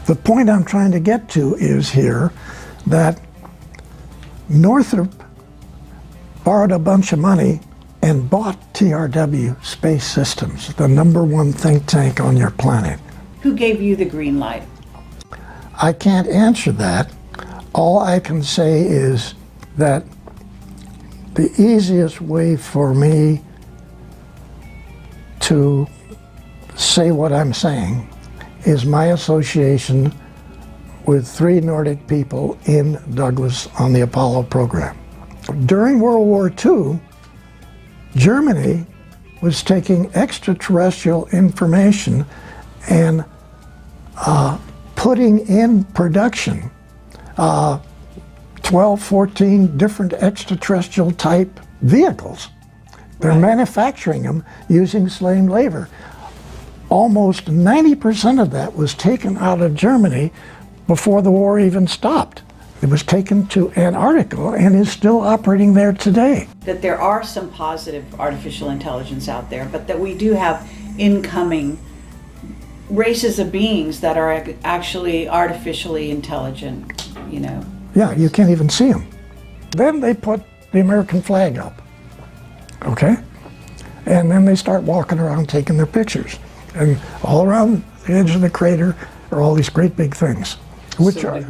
The point I'm trying to get to is here that Northrop borrowed a bunch of money and bought TRW Space Systems, the #1 think tank on your planet. Who gave you the green light? I can't answer that. All I can say is that the easiest way for me to say what I'm saying is my association with 3 Nordic people in Douglas on the Apollo program. During World War II, Germany was taking extraterrestrial information and putting in production 12, 14 different extraterrestrial type vehicles. They're manufacturing them using slave labor. Almost 90% of that was taken out of Germany before the war even stopped. It was taken to Antarctica and is still operating there today. That there are some positive artificial intelligence out there, but that we do have incoming races of beings that are actually artificially intelligent, you know. Yeah, you can't even see them. Then they put the American flag up, okay? And then they start walking around taking their pictures. And all around the edge of the crater are all these great big things, which so are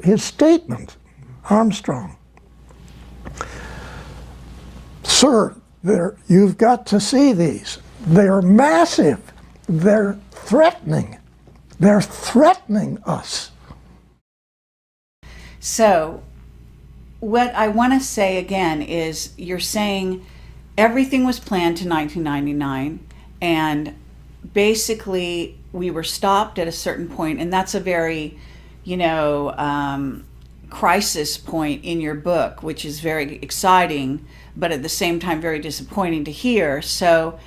his statement, Armstrong. Sir, you've got to see these. They're massive. They're threatening. They're threatening us. So, what I want to say again is you're saying everything was planned to 1999, and basically we were stopped at a certain point, and that's a very, you know, crisis point in your book, which is very exciting, but at the same time very disappointing to hear. So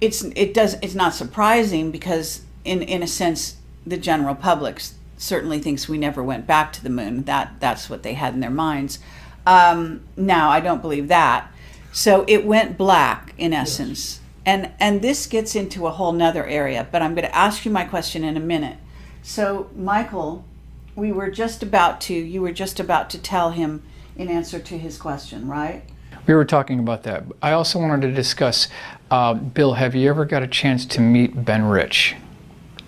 it's not surprising because in a sense the general public certainly thinks we never went back to the moon. That's what they had in their minds. Now I don't believe that. So it went black, in essence. Yes. And this gets into a whole nother area, but I'm going to ask you my question in a minute. So, Michael, you were just about to tell him in answer to his question, right? We were talking about that. I also wanted to discuss, Bill, have you ever got a chance to meet Ben Rich?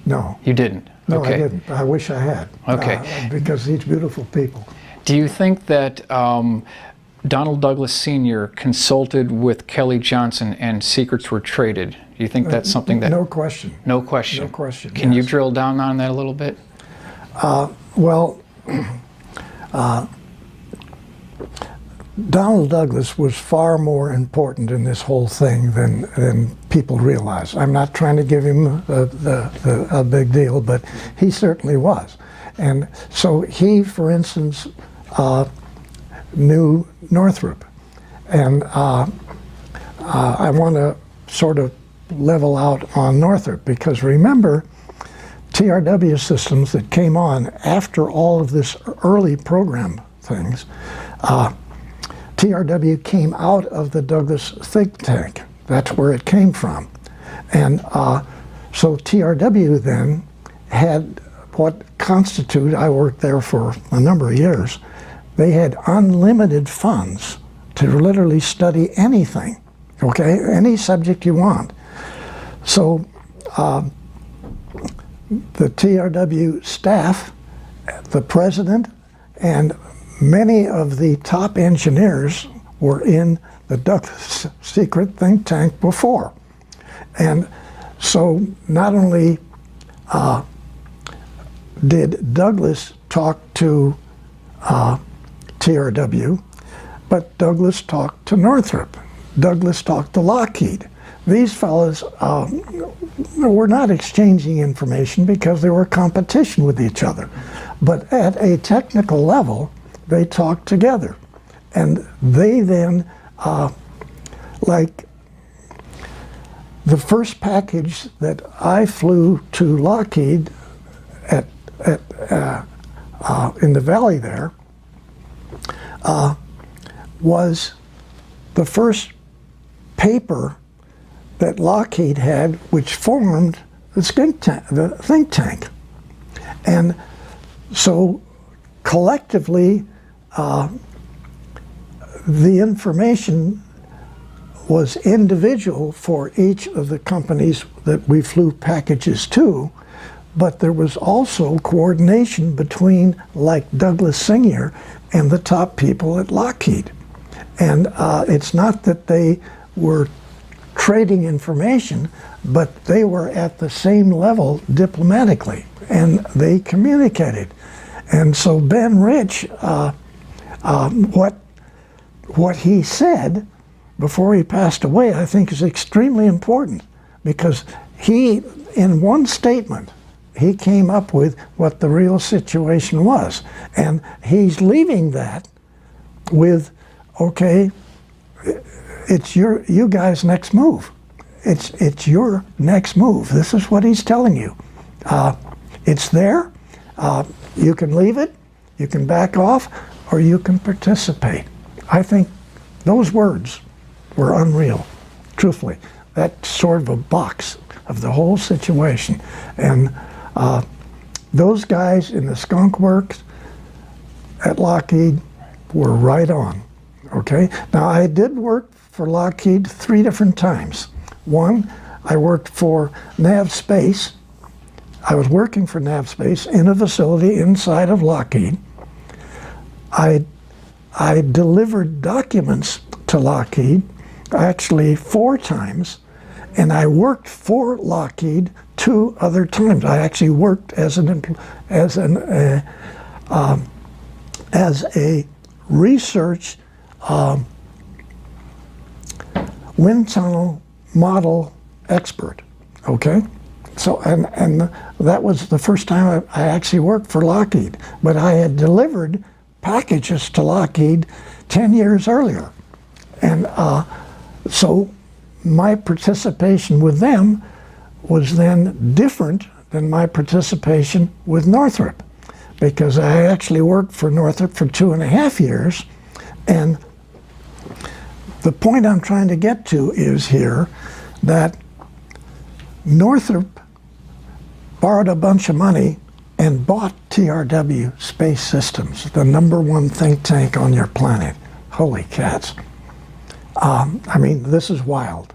No. You didn't? No, okay. I didn't. I wish I had. Okay. Because he's beautiful people. Do you think that Donald Douglas Sr. consulted with Kelly Johnson and secrets were traded? Do you think that's something that... No question. No question? No question, Can yes. you drill down on that a little bit? Donald Douglas was far more important in this whole thing than people realize. I'm not trying to give him a big deal, but he certainly was. And so he, for instance, knew Northrop. And I want to sort of level out on Northrop, because remember, TRW systems that came on after all of this early program things, TRW came out of the Douglas think tank. That's where it came from. And so TRW then had what constituted, I worked there for a number of years, they had unlimited funds to literally study anything, okay, any subject you want. So the TRW staff, the president, and many of the top engineers were in the Douglas secret think tank before. And so not only did Douglas talked to TRW, but Douglas talked to Northrop. Douglas talked to Lockheed. These fellas were not exchanging information because they were competition with each other. But at a technical level, they talked together. And they then, like the first package that I flew to Lockheed in the valley there was the first paper that Lockheed had, which formed the think tank. And so collectively, the information was individual for each of the companies that we flew packages to, but there was also coordination between, like Douglas Senior and the top people at Lockheed. And it's not that they were trading information, but they were at the same level diplomatically, and they communicated. And so Ben Rich, what he said before he passed away, I think is extremely important, because he, in one statement, he came up with what the real situation was. And he's leaving that with, okay, it's you guys' next move. It's your next move. This is what he's telling you. It's there. You can leave it, you can back off, or you can participate. I think those words were unreal, truthfully. That's sort of a box of the whole situation. And those guys in the skunk works at Lockheed were right on, okay? Now, I did work for Lockheed 3 different times. One, I worked for Nav Space. I was working for Nav Space in a facility inside of Lockheed. I delivered documents to Lockheed, actually 4 times, and I worked for Lockheed 2 other times. I actually worked as a research wind tunnel model expert. Okay, so and that was the first time I actually worked for Lockheed. But I had delivered packages to Lockheed 10 years earlier, and so my participation with them was then different than my participation with Northrop, because I actually worked for Northrop for 2.5 years. And the point I'm trying to get to is here that Northrop borrowed a bunch of money and bought TRW Space Systems, the #1 think tank on your planet. Holy cats. I mean, this is wild.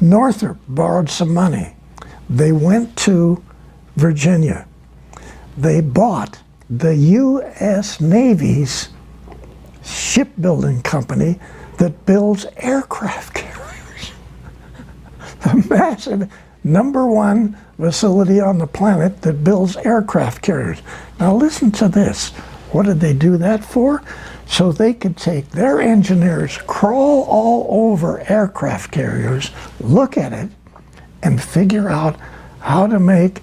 Northrop borrowed some money. They went to Virginia. They bought the U.S. Navy's shipbuilding company that builds aircraft carriers. The massive #1 facility on the planet that builds aircraft carriers. Now listen to this. What did they do that for? So they could take their engineers, crawl all over aircraft carriers, look at it, and figure out how to make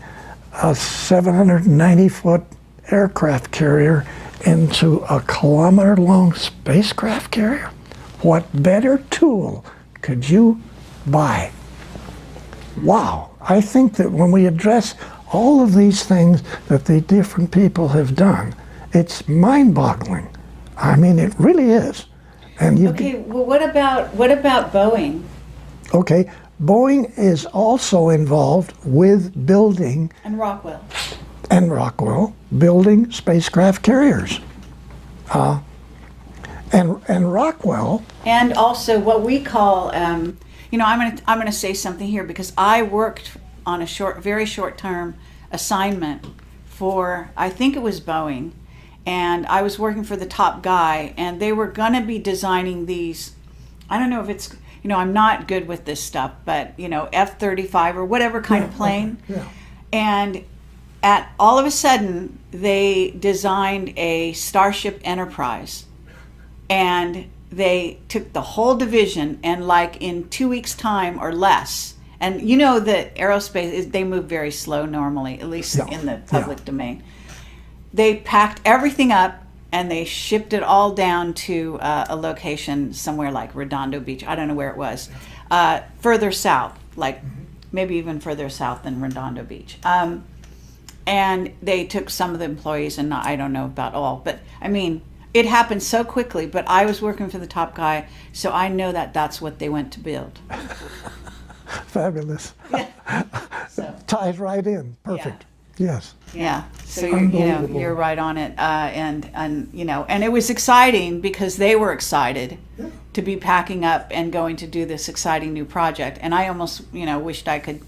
a 790-foot aircraft carrier into a kilometer-long spacecraft carrier. What better tool could you buy? Wow. I think that when we address all of these things that the different people have done, it's mind-boggling. I mean, it really is. And you well, what about Boeing? Okay, Boeing is also involved with building And Rockwell. Building spacecraft carriers. And Rockwell. And also what we call, you know, I'm gonna say something here, because I worked on a very short term assignment for, I think it was Boeing, and I was working for the top guy, and they were gonna be designing these, I don't know if it's, you know, I'm not good with this stuff, but you know, F-35 or whatever kind of plane. Yeah. And all of a sudden, they designed a Starship Enterprise, and they took the whole division, and like in 2 weeks' time or less, and you know that aerospace, they move very slow normally, at least in the public domain. They packed everything up and they shipped it all down to a location somewhere like Redondo Beach. I don't know where it was. Further south, like maybe even further south than Redondo Beach. And they took some of the employees, and I don't know about all, but I mean, it happened so quickly, but I was working for the top guy, so I know that that's what they went to build. Fabulous. Yeah. So, Ties right in. Perfect. Yes. yeah. So you're right on it. And you know, and it was exciting because they were excited to be packing up and going to do this exciting new project. And I almost, you know, wished I could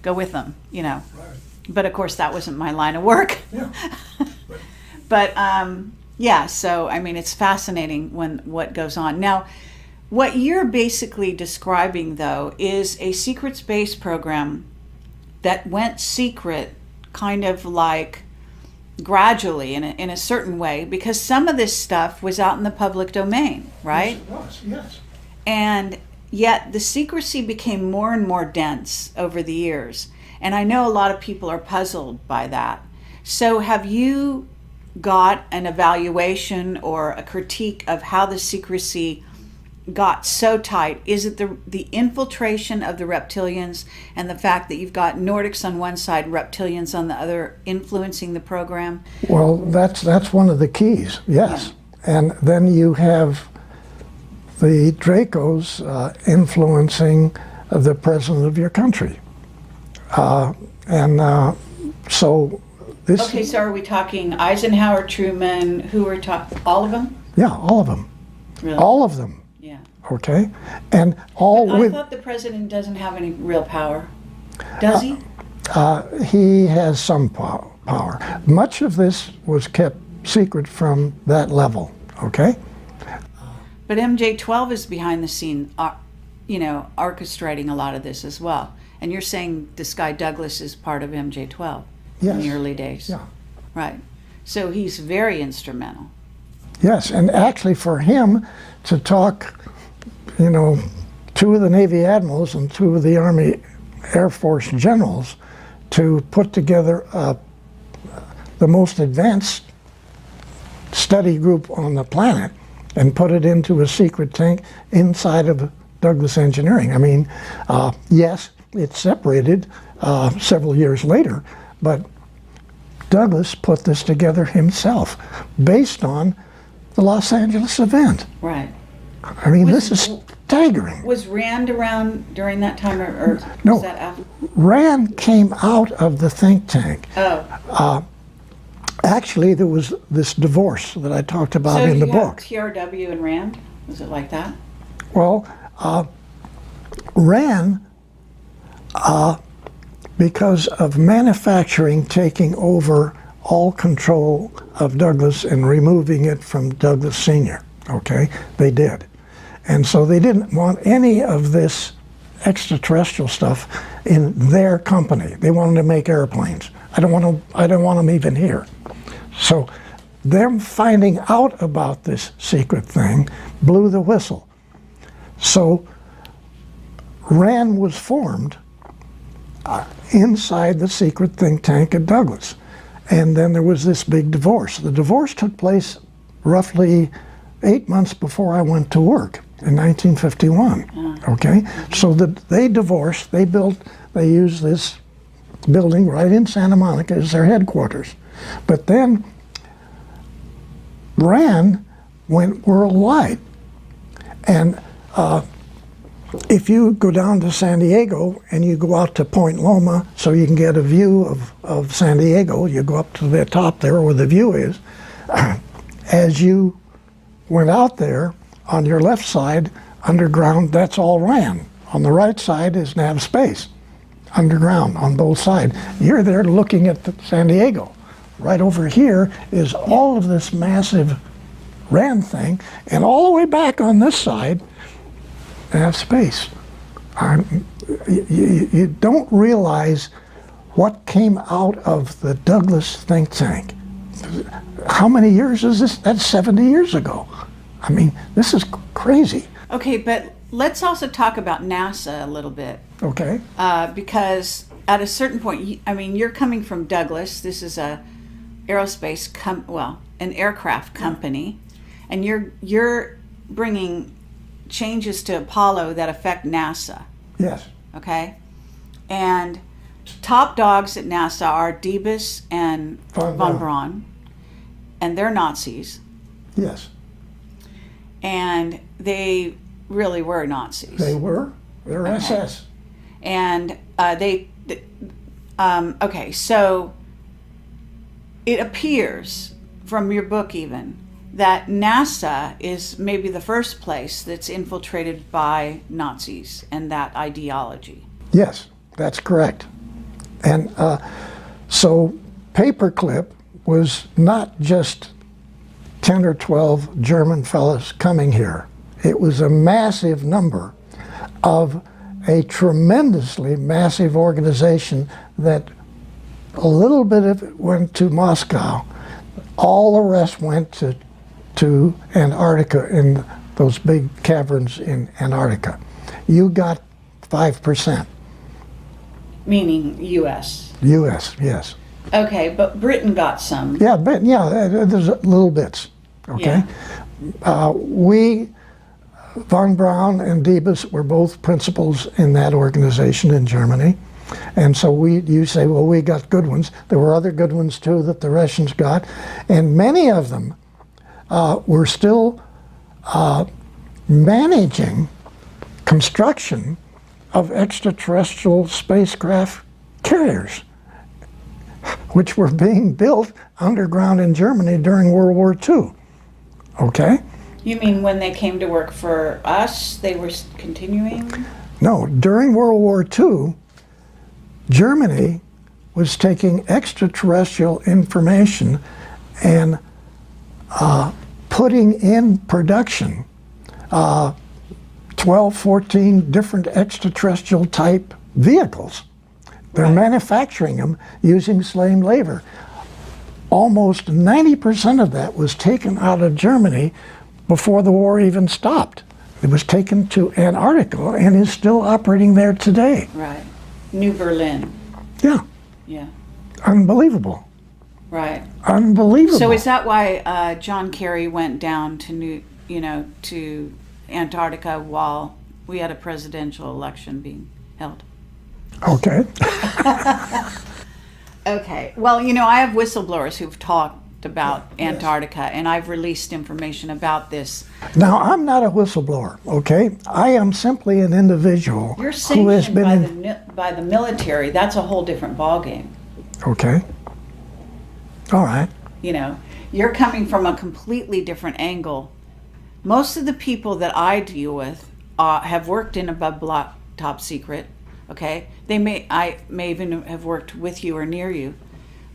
go with them, you know. Right. But of course that wasn't my line of work. Yeah. But yeah, so I mean, it's fascinating what goes on. Now, what you're basically describing, though, is a secret space program that went secret kind of like gradually in a certain way, because some of this stuff was out in the public domain, right? Yes, it was, yes. And yet the secrecy became more and more dense over the years. And I know a lot of people are puzzled by that. So have you got an evaluation or a critique of how the secrecy got so tight? Is it the infiltration of the reptilians and the fact that you've got Nordics on one side, reptilians on the other, influencing the program? Well, that's one of the keys, yes. Yeah. And then you have the Dracos influencing the president of your country. So this... Okay, so are we talking Eisenhower, Truman, who are talking, all of them? Yeah, all of them. Really? All of them. Yeah. Okay? And all But with... I thought the president doesn't have any real power. Does he? He has some power. Much of this was kept secret from that level, okay? But MJ-12 is behind the scene, you know, orchestrating a lot of this as well. And you're saying this guy Douglas is part of MJ-12 in the early days. Yeah. Right. So he's very instrumental. Yes, and actually for him to talk, you know, two of the Navy admirals and two of the Army Air Force generals to put together the most advanced study group on the planet and put it into a secret tank inside of Douglas Engineering. I mean, yes, it separated several years later, but Douglas put this together himself based on the Los Angeles event. Right. I mean, this is staggering. Was Rand around during that time, or No. was that after? Rand came out of the think tank. Oh. Actually, there was this divorce that I talked about in the book. So you have TRW and Rand? Was it like that? Well, Rand, because of manufacturing taking over all control of Douglas and removing it from Douglas Sr., okay, they did. And so they didn't want any of this extraterrestrial stuff in their company. They wanted to make airplanes. I don't want them even here. So them finding out about this secret thing blew the whistle. So RAND was formed inside the secret think tank at Douglas. And then there was this big divorce. The divorce took place roughly 8 months before I went to work in 1951. Okay, so they divorced. They used this building right in Santa Monica as their headquarters. But then RAND went worldwide. And if you go down to San Diego and you go out to Point Loma so you can get a view of San Diego, you go up to the top there where the view is. As you went out there, on your left side, underground, that's all RAND. On the right side is nav space, underground on both sides. You're there looking at San Diego. Right over here is all of this massive RAND thing, and all the way back on this side, nav space. You don't realize what came out of the Douglas think tank. How many years is this? That's 70 years ago. I mean, this is crazy. Okay, but let's also talk about NASA a little bit. Okay. Because at a certain point, I mean, you're coming from Douglas. This is a aerospace an aircraft company, and you're bringing changes to Apollo that affect NASA. Yes. Okay, and top dogs at NASA are Debus and von Braun, and they're Nazis. Yes. And they really were Nazis. They were. They're Okay. SS. And okay, so it appears from your book even that NASA is maybe the first place that's infiltrated by Nazis and that ideology. Yes, that's correct. And so Paperclip was not just 10 or 12 German fellows coming here. It was a massive number of a tremendously massive organization that a little bit of it went to Moscow. All the rest went to Antarctica in those big caverns in Antarctica. You got 5%. Meaning U.S. U.S., yes. Okay, but Britain got some. Yeah, but there's little bits. Okay, we, von Braun and Debus were both principals in that organization in Germany, and so you say, well, we got good ones. There were other good ones too that the Russians got, and many of them were still managing construction of extraterrestrial spacecraft carriers, which were being built underground in Germany during World War II. Okay? You mean when they came to work for us, they were continuing? No, during World War II, Germany was taking extraterrestrial information and putting in production 12, 14 different extraterrestrial type vehicles. They're manufacturing them using slave labor. Almost 90% of that was taken out of Germany before the war even stopped. It was taken to Antarctica and is still operating there today. Right. New Berlin. Yeah. Yeah. Unbelievable. Right. Unbelievable. So is that why John Kerry went down to to Antarctica while we had a presidential election being held? Okay. Okay. Well, I have whistleblowers who've talked about Antarctica, and I've released information about this. Now, I'm not a whistleblower, okay? I am simply an individual You're who has sanctioned been by the military. That's a whole different ballgame. Okay. All right. You're coming from a completely different angle. Most of the people that I deal with have worked in above block top secret. Okay, I may even have worked with you or near you,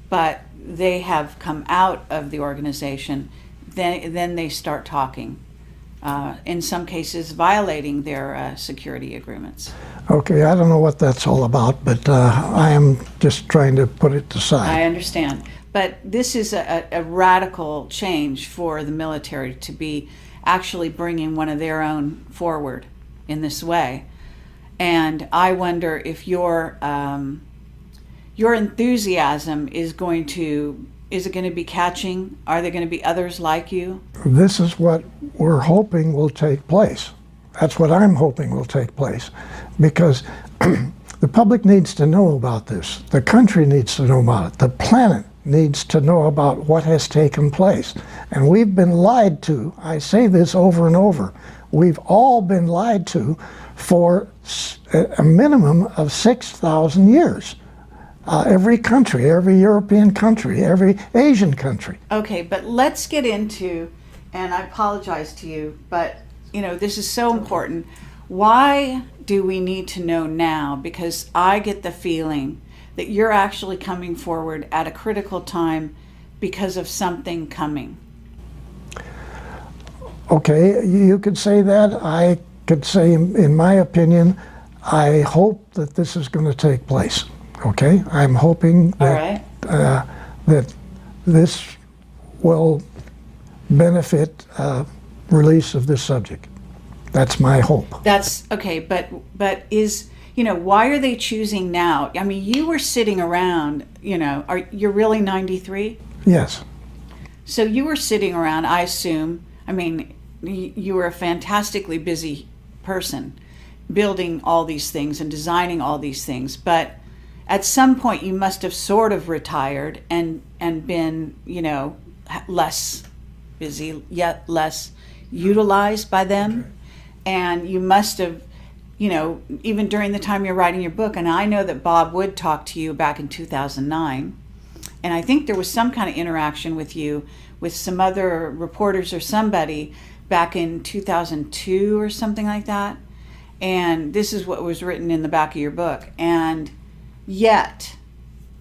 but they have come out of the organization. Then they start talking, in some cases violating their security agreements. Okay, I don't know what that's all about, but I am just trying to put it aside. I understand, but this is a radical change for the military to be actually bringing one of their own forward in this way. And I wonder if your enthusiasm is going to be catching? Are there going to be others like you? This is what we're hoping will take place. That's what I'm hoping will take place, because the public needs to know about this. The country needs to know about it. The planet needs to know about what has taken place. And we've been lied to. I say this over and over. We've all been lied to for a minimum of 6,000 years. Every country, every European country, every Asian country. Okay, but let's get into, and I apologize to you, but this is so important. Why do we need to know now? Because I get the feeling that you're actually coming forward at a critical time because of something coming. Okay, you could say that. I could say, in my opinion, I hope that this is going to take place. Okay, I'm hoping All that right. that this will benefit release of this subject. That's my hope. That's okay, but is, you know, why are they choosing now? I mean, you were sitting around, you know, you're really 93? Yes. So you were sitting around, I assume. I mean, you were a fantastically busy person building all these things and designing all these things, but at some point you must have sort of retired and been, you know, less busy, yet less utilized by them. Okay. And you must have, you know, even during the time you're writing your book, and I know that Bob Wood talked to you back in 2009, and I think there was some kind of interaction with you with some other reporters or somebody back in 2002 or something like that. And this is what was written in the back of your book. And yet,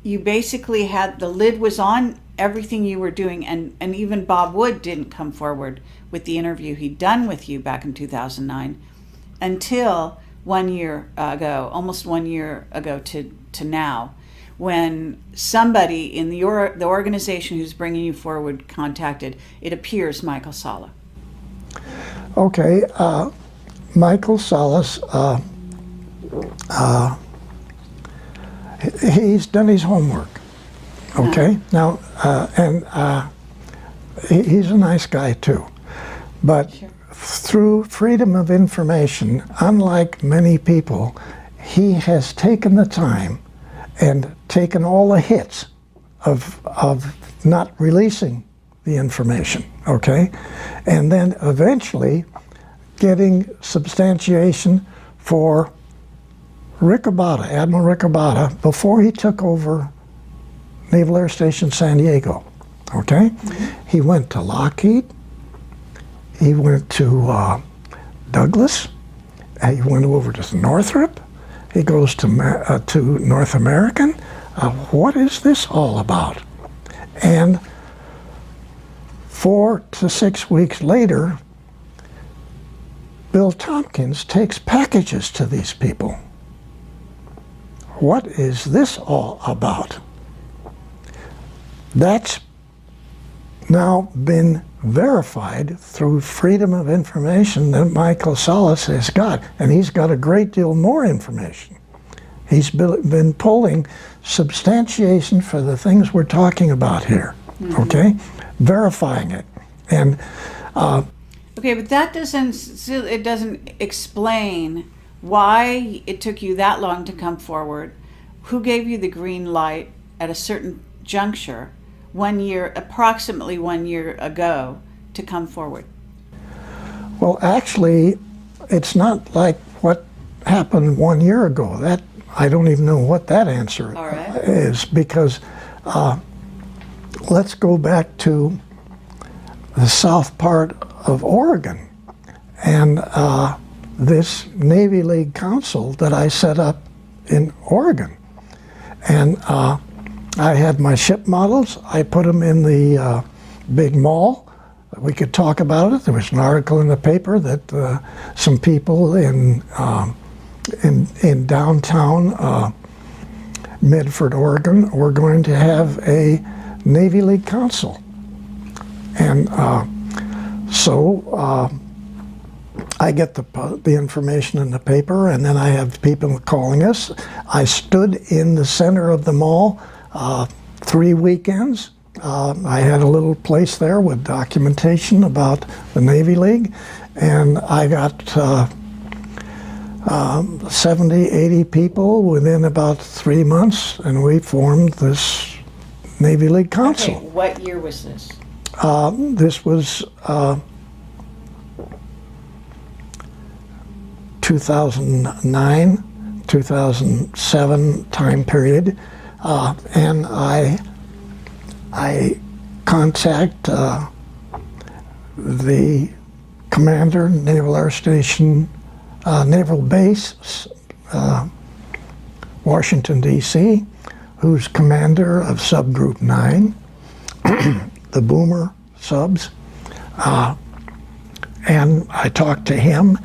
you basically had, the lid was on everything you were doing, and even Bob Wood didn't come forward with the interview he'd done with you back in 2009 until 1 year ago, almost 1 year ago to now, when somebody in the organization who's bringing you forward contacted, it appears, Michael Salla. Okay, Michael Salas, he's done his homework. Okay, now, he's a nice guy too. But Sure. through freedom of information, unlike many people, he has taken the time and taken all the hits of not releasing the information, okay? And then eventually getting substantiation for Admiral Riccobata, before he took over Naval Air Station San Diego, okay? Mm-hmm. He went to Lockheed, he went to Douglas, he went over to Northrop, he goes to North American. What is this all about? And 4 to 6 weeks later, Bill Tompkins takes packages to these people. What is this all about? That's now been verified through freedom of information that Michael Salas has got, and he's got a great deal more information. He's been pulling substantiation for the things we're talking about here, mm-hmm. Okay? Verifying it. And okay, but that doesn't explain why it took you that long to come forward. Who gave you the green light at a certain juncture, approximately 1 year ago, to come forward? Well, actually, it's not like what happened 1 year ago. That I don't even know what that answer is, because let's go back to the south part of Oregon and this Navy League Council that I set up in Oregon. And I had my ship models. I put them in the big mall. We could talk about it. There was an article in the paper that some people in downtown Medford, Oregon, were going to have a Navy League Council. And so I get the information in the paper, and then I have people calling us. I stood in the center of the mall 3 weekends. I had a little place there with documentation about the Navy League, and I got 70, 80 people within about 3 months, and we formed this Navy League Council. Okay, what year was this? This was 2009, 2007 time period, and I contact the commander, Naval Air Station, Naval Base, Washington, D.C., who's commander of Subgroup 9, the Boomer subs, and I talked to him,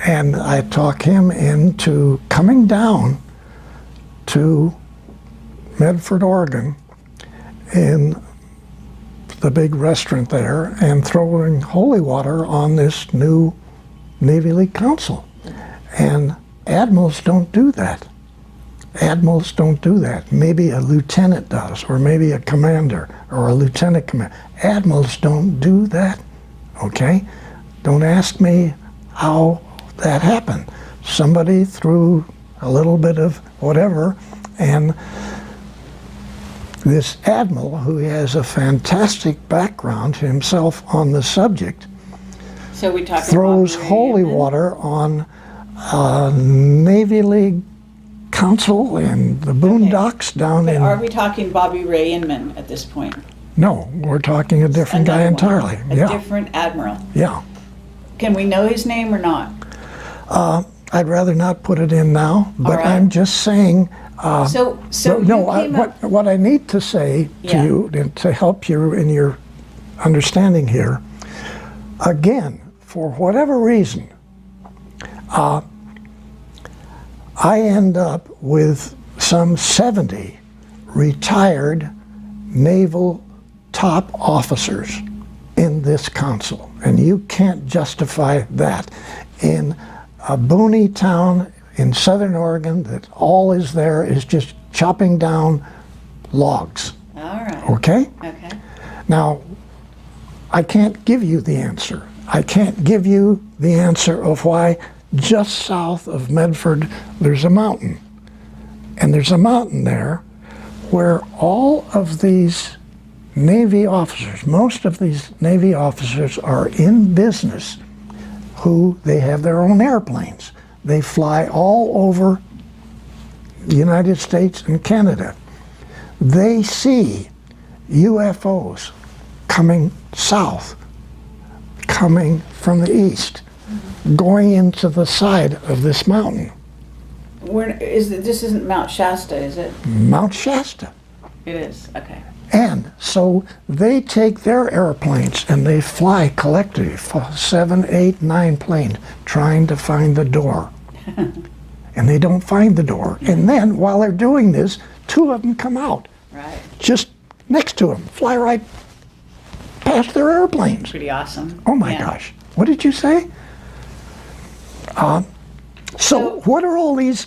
and I talked him into coming down to Medford, Oregon, in the big restaurant there, and throwing holy water on this new Navy League Council. And admirals don't do that. Admirals don't do that. Maybe a lieutenant does, or maybe a commander, or a lieutenant commander. Admirals don't do that, okay? Don't ask me how that happened. Somebody threw a little bit of whatever, and this admiral, who has a fantastic background himself on the subject, So we talking throws about holy water on Navy League Council and the boondocks down But in... are we talking Bobby Ray Inman at this point? No, we're talking a different guy Another one. entirely. A Yeah, different admiral. yeah. Can we know his name or not? I'd rather not put it in now, but right. I'm just saying... So what I need to say to Yeah. you, and to help you in your understanding here, again, for whatever reason, I end up with some 70 retired naval top officers in this council, and you can't justify that in a boony town in southern Oregon that all is there is just chopping down logs. All right. Okay? Okay. Now, I can't give you the answer. I can't give you the answer of why just south of Medford there's a mountain. And there's a mountain there where all of these Navy officers, most of these Navy officers are in business, who they have their own airplanes. They fly all over the United States and Canada. They see UFOs coming south, coming from the east, going into the side of this mountain, This isn't Mount Shasta, is it? Mount Shasta. It is. Okay. And so they take their airplanes and they fly collectively, 7, 8, 9 planes, trying to find the door. And they don't find the door. And then while they're doing this, 2 of them come out, Right. just next to them, fly right past their airplanes. Pretty awesome. Oh my Yeah. gosh. What did you say? So what are all these,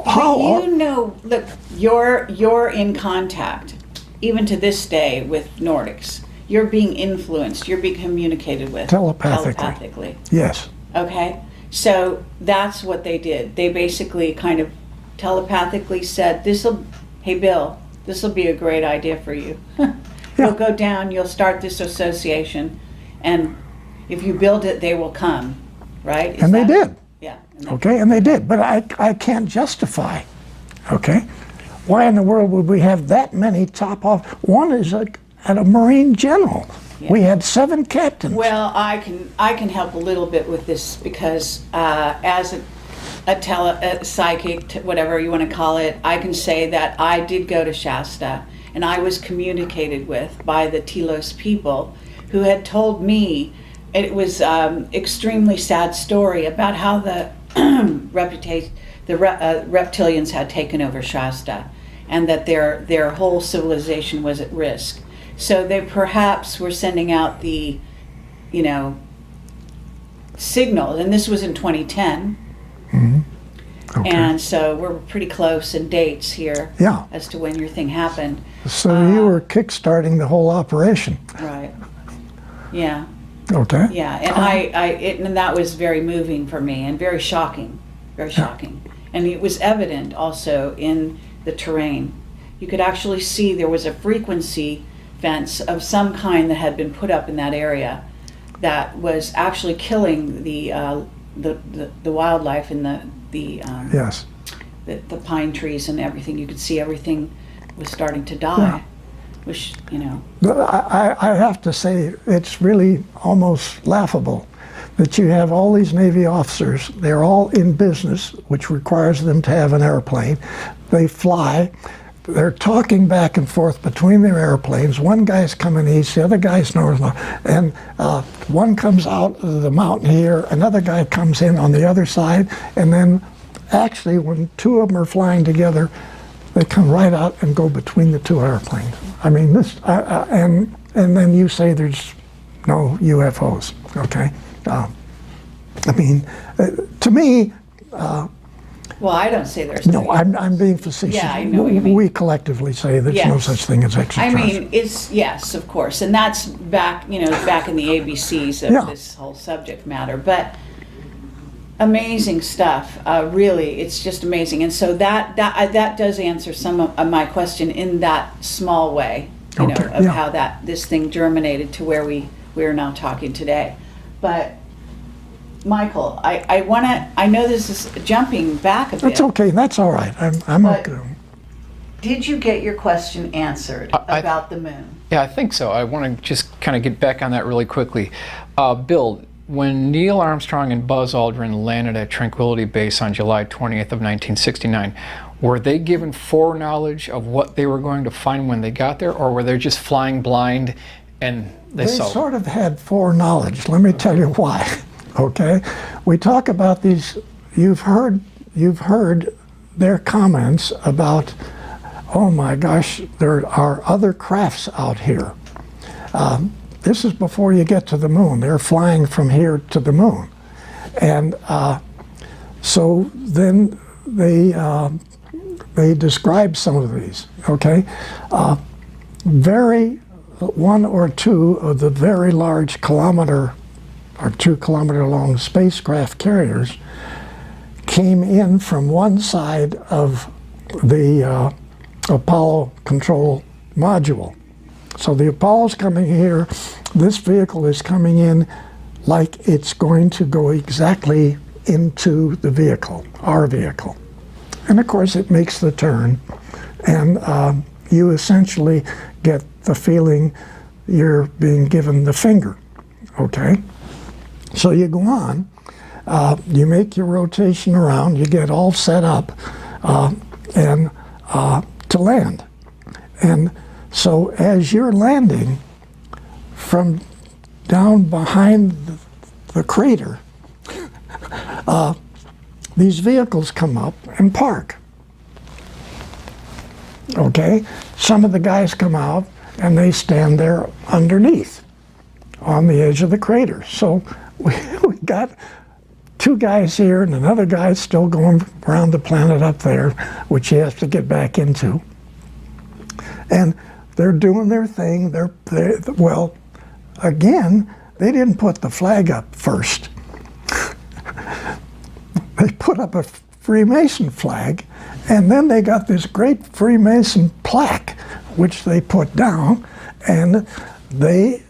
how, You know, look, you're in contact, even to this day, with Nordics. You're being influenced. You're being communicated with Telepathically. Yes. Okay, so that's what they did. They basically kind of telepathically said, "Hey Bill, this will be a great idea for you. You'll go down. You'll start this association, and if you build it, they will come." Right? And they did. Yeah. Okay, and they did, but I can't justify, okay? Why in the world would we have that many top off? One is at a Marine general. Yeah. We had 7 captains. Well, I can help a little bit with this because as a psychic, whatever you want to call it, I can say that I did go to Shasta, and I was communicated with by the Telos people, who had told me it was extremely sad story about how the reptilians had taken over Shasta, and that their whole civilization was at risk. So they perhaps were sending out the, signal, and this was in 2010. Mm-hmm. Okay. And so we're pretty close in dates here. Yeah. As to when your thing happened. So you were kick-starting the whole operation. Right. Yeah. Okay. Yeah, and and that was very moving for me and very shocking, And it was evident also in the terrain. You could actually see there was a frequency fence of some kind that had been put up in that area that was actually killing the wildlife and Yes. the pine trees and everything. You could see everything was starting to die. Yeah. Which, But I have to say, it's really almost laughable that you have all these Navy officers. They're all in business, which requires them to have an airplane. They fly. They're talking back and forth between their airplanes. One guy's coming east, the other guy's north, and one comes out of the mountain here, another guy comes in on the other side, and then actually when 2 of them are flying together, They come right out and go between the two airplanes. I mean, this, and then you say there's no UFOs, okay? I mean, to me, well, I don't say there's no, I'm being facetious. Yeah, I know what you mean. We collectively say there's no Yes. such thing as I extraterrestrial. mean, it's, yes, of course, and that's back, you know, back in the ABCs of Yeah. this whole subject matter, but amazing stuff, really, it's just amazing, and so that does answer some of my question in that small way, you know, Okay, of yeah. how this thing germinated to where we are now talking today. But Michael, I know this is jumping back a bit. That's okay, that's all right. I'm But- okay. Did you get your question answered about the moon? Yeah, I think so. I want to just kind of get back on that really quickly. Bill, when Neil Armstrong and Buzz Aldrin landed at Tranquility Base on July 20th of 1969, were they given foreknowledge of what they were going to find when they got there, or were they just flying blind and they saw? Sort of had foreknowledge. Let me tell you why. Okay, we talk about these. You've heard their comments about, oh my gosh, there are other crafts out here. This is before you get to the moon. They're flying from here to the moon, and so then they describe some of these. Okay, one or two of the very large kilometer or 2 kilometer long spacecraft carriers came in from one side of the Apollo control module. So the Apollo's coming here, this vehicle is coming in like it's going to go exactly into the vehicle, our vehicle. And of course it makes the turn, and you essentially get the feeling you're being given the finger, okay? So you go on, you make your rotation around, you get all set up and to land. And so as you're landing from down behind the crater, these vehicles come up and park. Okay? Some of the guys come out and they stand there underneath on the edge of the crater. So we got 2 guys here and another guy still going around the planet up there, which he has to get back into. And they're doing their thing. Well, again, they didn't put the flag up first. They put up a Freemason flag, and then they got this great Freemason plaque, which they put down, and the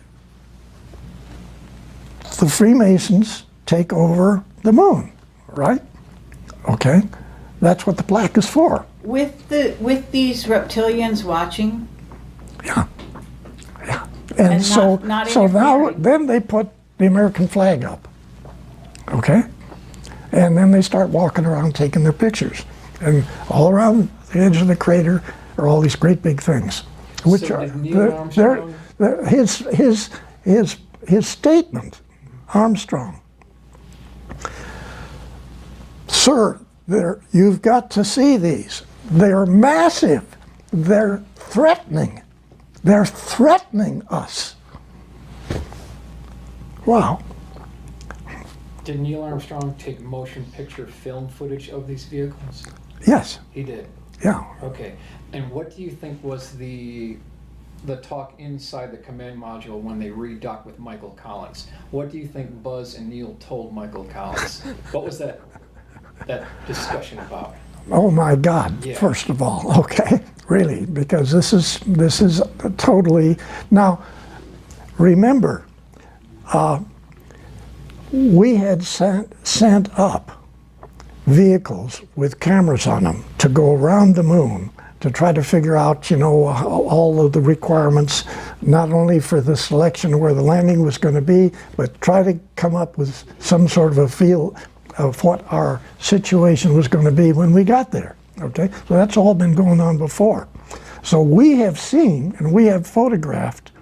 Freemasons take over the moon, right? Okay, that's what the plaque is for. With these reptilians watching, Yeah, yeah. And so not now interfering. then they put the American flag up, okay? And then they start walking around taking their pictures. And all around the edge of the crater are all these great big things, which So are did Neil Armstrong- his statement, Armstrong. Sir, you've got to see these. They're massive. They're threatening. They're threatening us. Wow. Did Neil Armstrong take motion picture film footage of these vehicles? Yes. He did. Yeah. Okay. And what do you think was the talk inside the command module when they redocked with Michael Collins? What do you think Buzz and Neil told Michael Collins? What was that discussion about? Oh my God! Yeah. First of all, okay, really, because this is totally. Now, remember, we had sent up vehicles with cameras on them to go around the moon to try to figure out, you know, all of the requirements, not only for the selection where the landing was going to be, but try to come up with some sort of a feel of what our situation was going to be when we got there, okay? So that's all been going on before. So we have seen and we have photographed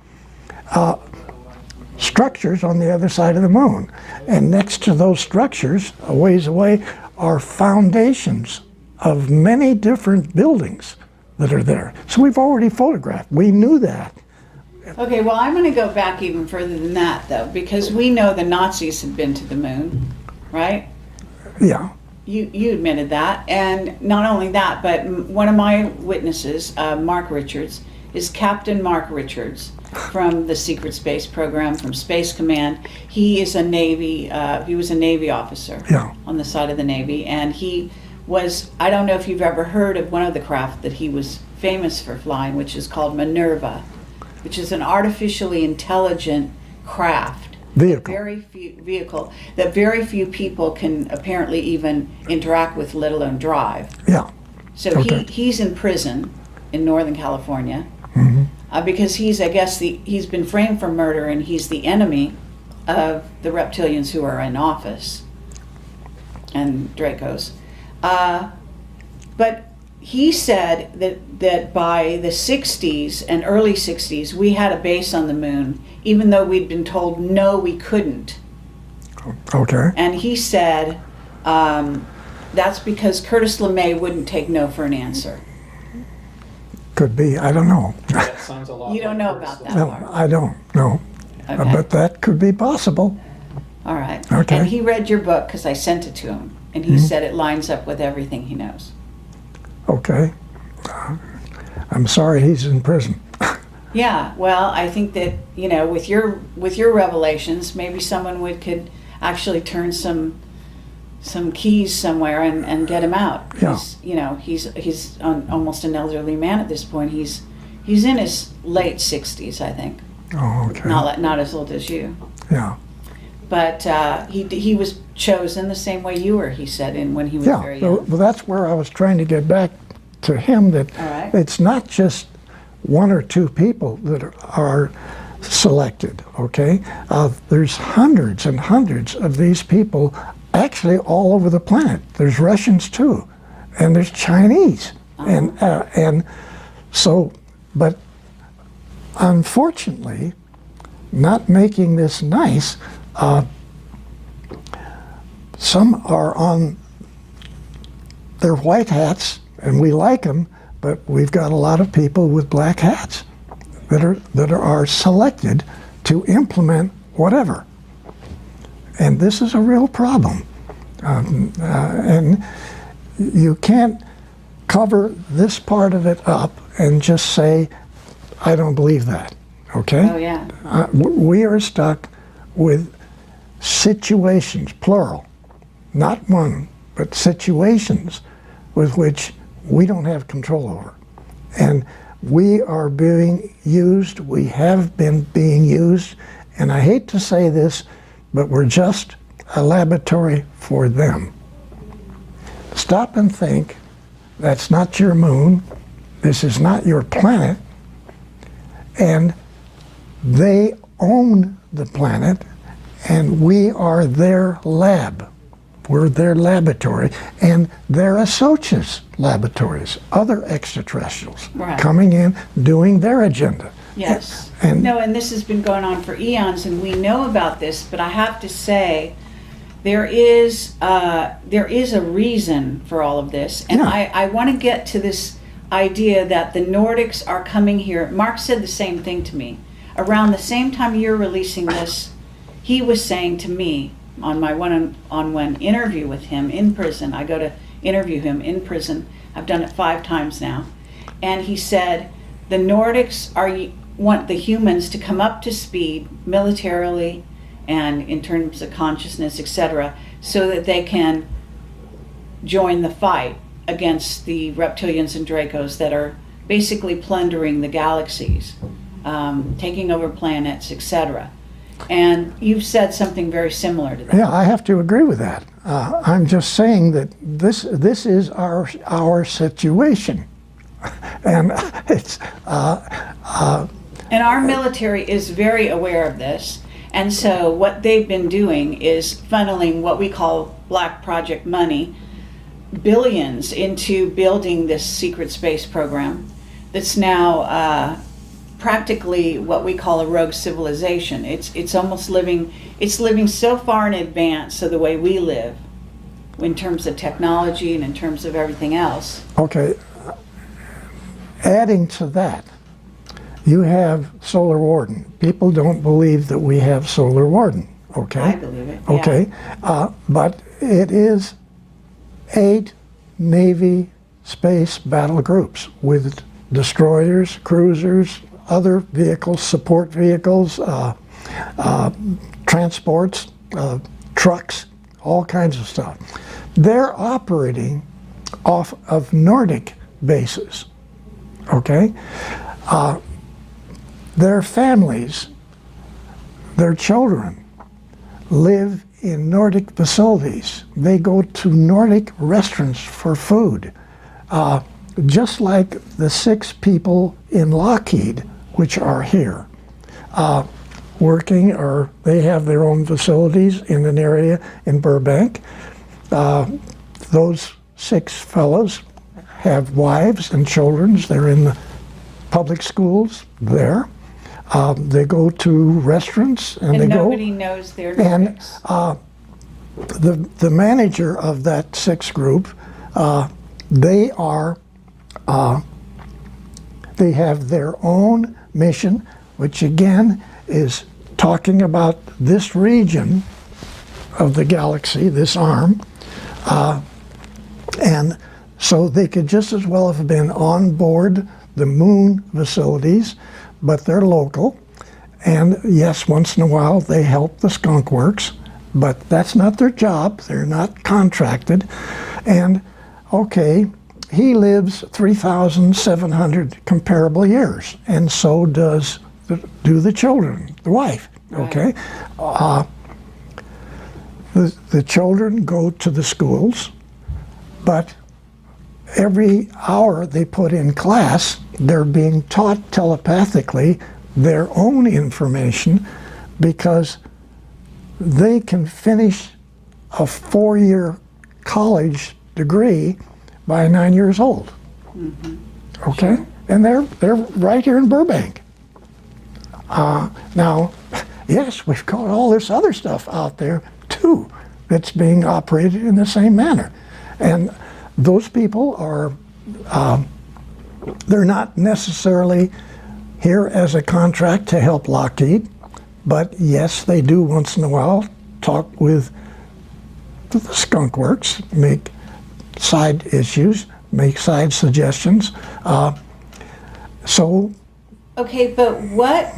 structures on the other side of the moon. And next to those structures, a ways away, are foundations of many different buildings that are there. So we've already photographed. We knew that. Okay, well, I'm going to go back even further than that, though, because we know the Nazis had been to the moon, right? Yeah. You admitted that, and not only that, but one of my witnesses, Mark Richards, is Captain Mark Richards from the Secret Space Program, from Space Command. He is a Navy, he was a Navy officer on the side of the Navy, and he was, I don't know if you've ever heard of one of the craft that he was famous for flying, which is called Minerva, which is an artificially intelligent craft. Vehicle. Vehicle that very few people can apparently even interact with, let alone drive. Yeah. So Okay. he's in prison in Northern California Mm-hmm. because he's, I guess, he's been framed for murder, and he's the enemy of the reptilians who are in office and Dracos. But he said that by the 60s and early 60s, we had a base on the moon, even though we'd been told no, we couldn't. Okay. And he said that's because Curtis LeMay wouldn't take no for an answer. Could be. I don't know. That sounds a lot You don't like know Curtis about that No, part. I don't know. Okay. But that could be possible. All right. Okay. And he read your book because I sent it to him, and he said it lines up with everything he knows. Okay. I'm sorry he's in prison. Yeah, well, I think that, you know, with your revelations, maybe someone could actually turn some keys somewhere and get him out. Yeah. He's almost an elderly man at this point. He's in his late 60s, I think. Oh, okay. Not as old as you. Yeah. But he was chosen the same way you were, he said, when he was Yeah. very young. Well, that's where I was trying to get back to him, that All right. it's not just one or two people that are selected, okay? There's hundreds and hundreds of these people actually all over the planet. There's Russians too, and there's Chinese. And so, but unfortunately, not making this nice, some are on their white hats, and we like them, but we've got a lot of people with black hats that are selected to implement whatever. And this is a real problem. And you can't cover this part of it up and just say, I don't believe that, okay? Oh, yeah. We are stuck with situations, plural, not one, but situations with which we don't have control over. And we are being used, we have been being used, and I hate to say this, but we're just a laboratory for them. Stop and think, that's not your moon, this is not your planet, and they own the planet, and we are their lab. We're their laboratory, and they're associates laboratories, other extraterrestrials Right. coming in, doing their agenda. Yes. And And this has been going on for eons, and we know about this, but I have to say, there is a reason for all of this. And Yeah. I want to get to this idea that the Nordics are coming here. Mark said the same thing to me. Around the same time you're releasing this, he was saying to me on my one-on-one interview with him in prison, I go to interview him in prison, I've done it 5 times now, and he said, the Nordics want the humans to come up to speed militarily and in terms of consciousness, etc., so that they can join the fight against the reptilians and Dracos that are basically plundering the galaxies, taking over planets, etc. And you've said something very similar to that. yeah, I have to agree with that. I'm just saying that this is our situation, and it's And our military is very aware of this. And so what they've been doing is funneling what we call black project money, billions, into building this secret space program that's now practically what we call a rogue civilization. It's almost living so far in advance of the way we live in terms of technology and in terms of everything else. okay. Adding to that, you have Solar Warden. People don't believe that we have Solar Warden, okay? I believe it, yeah. Okay, but it is 8 Navy space battle groups with destroyers, cruisers, other vehicles, support vehicles, transports, trucks, all kinds of stuff. They're operating off of Nordic bases, okay? Their families, their children live in Nordic facilities. They go to Nordic restaurants for food. Just like the 6 people in Lockheed, which are here, working, or they have their own facilities in an area in Burbank. Those 6 fellows have wives and children. They're in the public schools there. They go to restaurants and they go. Nobody knows their And names. the manager of that 6th group, they are. They have their own mission, which again is talking about this region of the galaxy, this arm, and so they could just as well have been on board the moon facilities, but they're local. And yes, once in a while they help the skunk works, but that's not their job. They're not contracted. And okay, he lives 3,700 comparable years, and so do the children, the wife. Okay, the children go to the schools, but every hour they put in class, they're being taught telepathically their own information, because they can finish a 4-year college degree by 9 years old. Mm-hmm. Okay, sure. And they're right here in Burbank. Now, yes, we've got all this other stuff out there too that's being operated in the same manner, and those people are they're not necessarily here as a contract to help Lockheed, but yes, they do once in a while talk with the skunk works, make side issues, make side suggestions. So. Okay, but what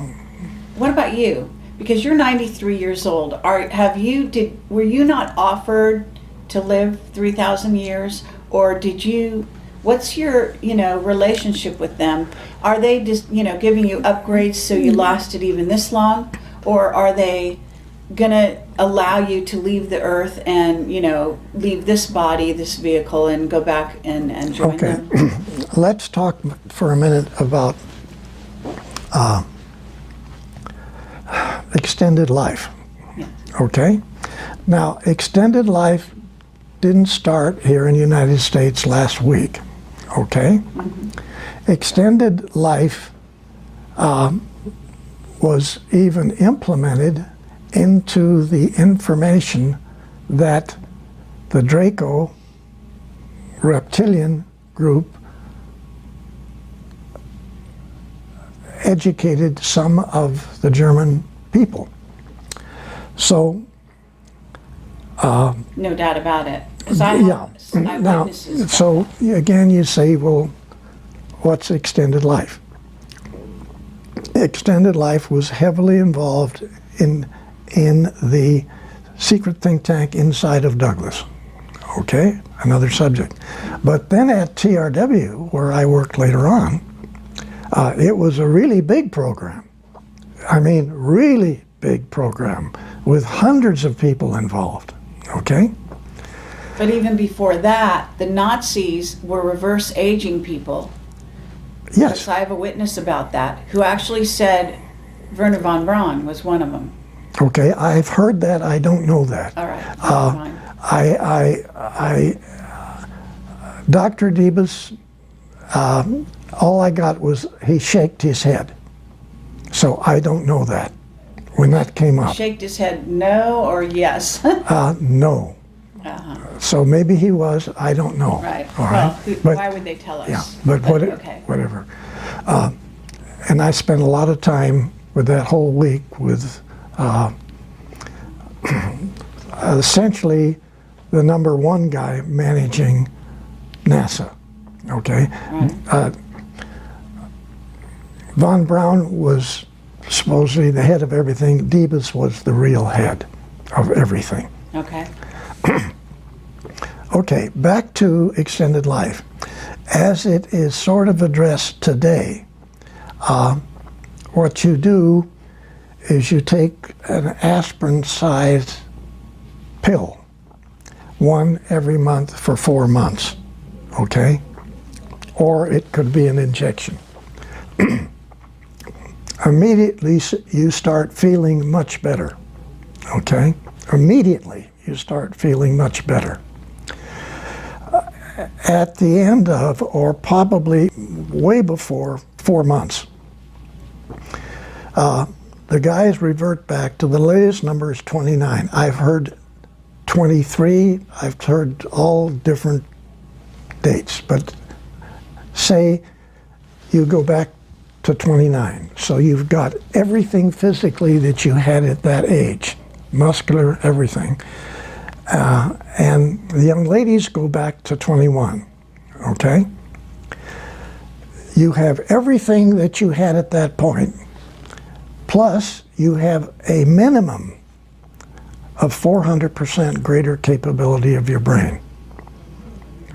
about you? Because you're 93 years old. Were you not offered to live 3,000 years, or did you? What's your relationship with them? Are they just giving you upgrades so you lasted even this long, or are they gonna allow you to leave the earth and leave this body, this vehicle, and go back and join them? Let's talk for a minute about extended life. Yeah. Okay, now extended life didn't start here in the United States last week. Okay, mm-hmm. Extended life was even implemented into the information that the Draco reptilian group educated some of the German people. So no doubt about it. Now, so again, you say, well, what's extended life? Extended life was heavily involved in the secret think tank inside of Douglas. Okay, another subject. But then at TRW, where I worked later on, it was a really big program. I mean, really big program with hundreds of people involved. Okay. But even before that, the Nazis were reverse aging people. Yes. I have a witness about that, who actually said Werner von Braun was one of them. Okay, I've heard that. I don't know that. All right. Dr. Debus, all I got was he shaked his head. So I don't know that when that came up. Shaked his head no or yes? No. So maybe he was, I don't know. Right. All Well, right. But, why would they tell us? yeah, but okay. whatever. And I spent a lot of time with that whole week with essentially the #1 guy managing NASA. Okay. Right. Von Braun was supposedly the head of everything. Debus was the real head of everything. Okay. Okay, back to extended life. As it is sort of addressed today, what you do is you take an aspirin-sized pill, one every month for 4 months, okay? Or it could be an injection. Immediately you start feeling much better, okay? Immediately you start feeling much better. At the end of, or probably way before 4 months, the guys revert back to the latest number is 29. I've heard 23, I've heard all different dates, but say you go back to 29. So you've got everything physically that you had at that age, muscular, everything. And the young ladies go back to 21, okay? You have everything that you had at that point, plus you have a minimum of 400% greater capability of your brain,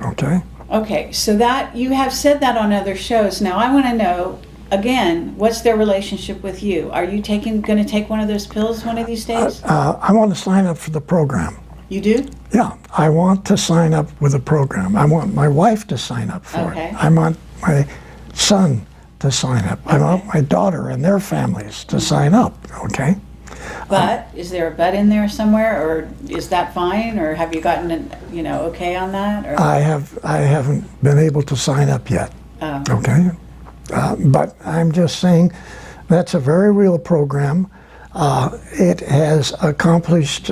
okay? Okay, so that you have said that on other shows. Now I want to know, again, what's their relationship with you? Are you going to take one of those pills one of these days? I want to sign up for the program. You do? Yeah, I want to sign up with a program. I want my wife to sign up for it. I want my son to sign up. I want my daughter and their families to sign up, okay? But is there a but in there somewhere, or is that fine, or have you gotten an, okay on that? Or? I haven't been able to sign up yet, Oh. okay? But I'm just saying that's a very real program. It has accomplished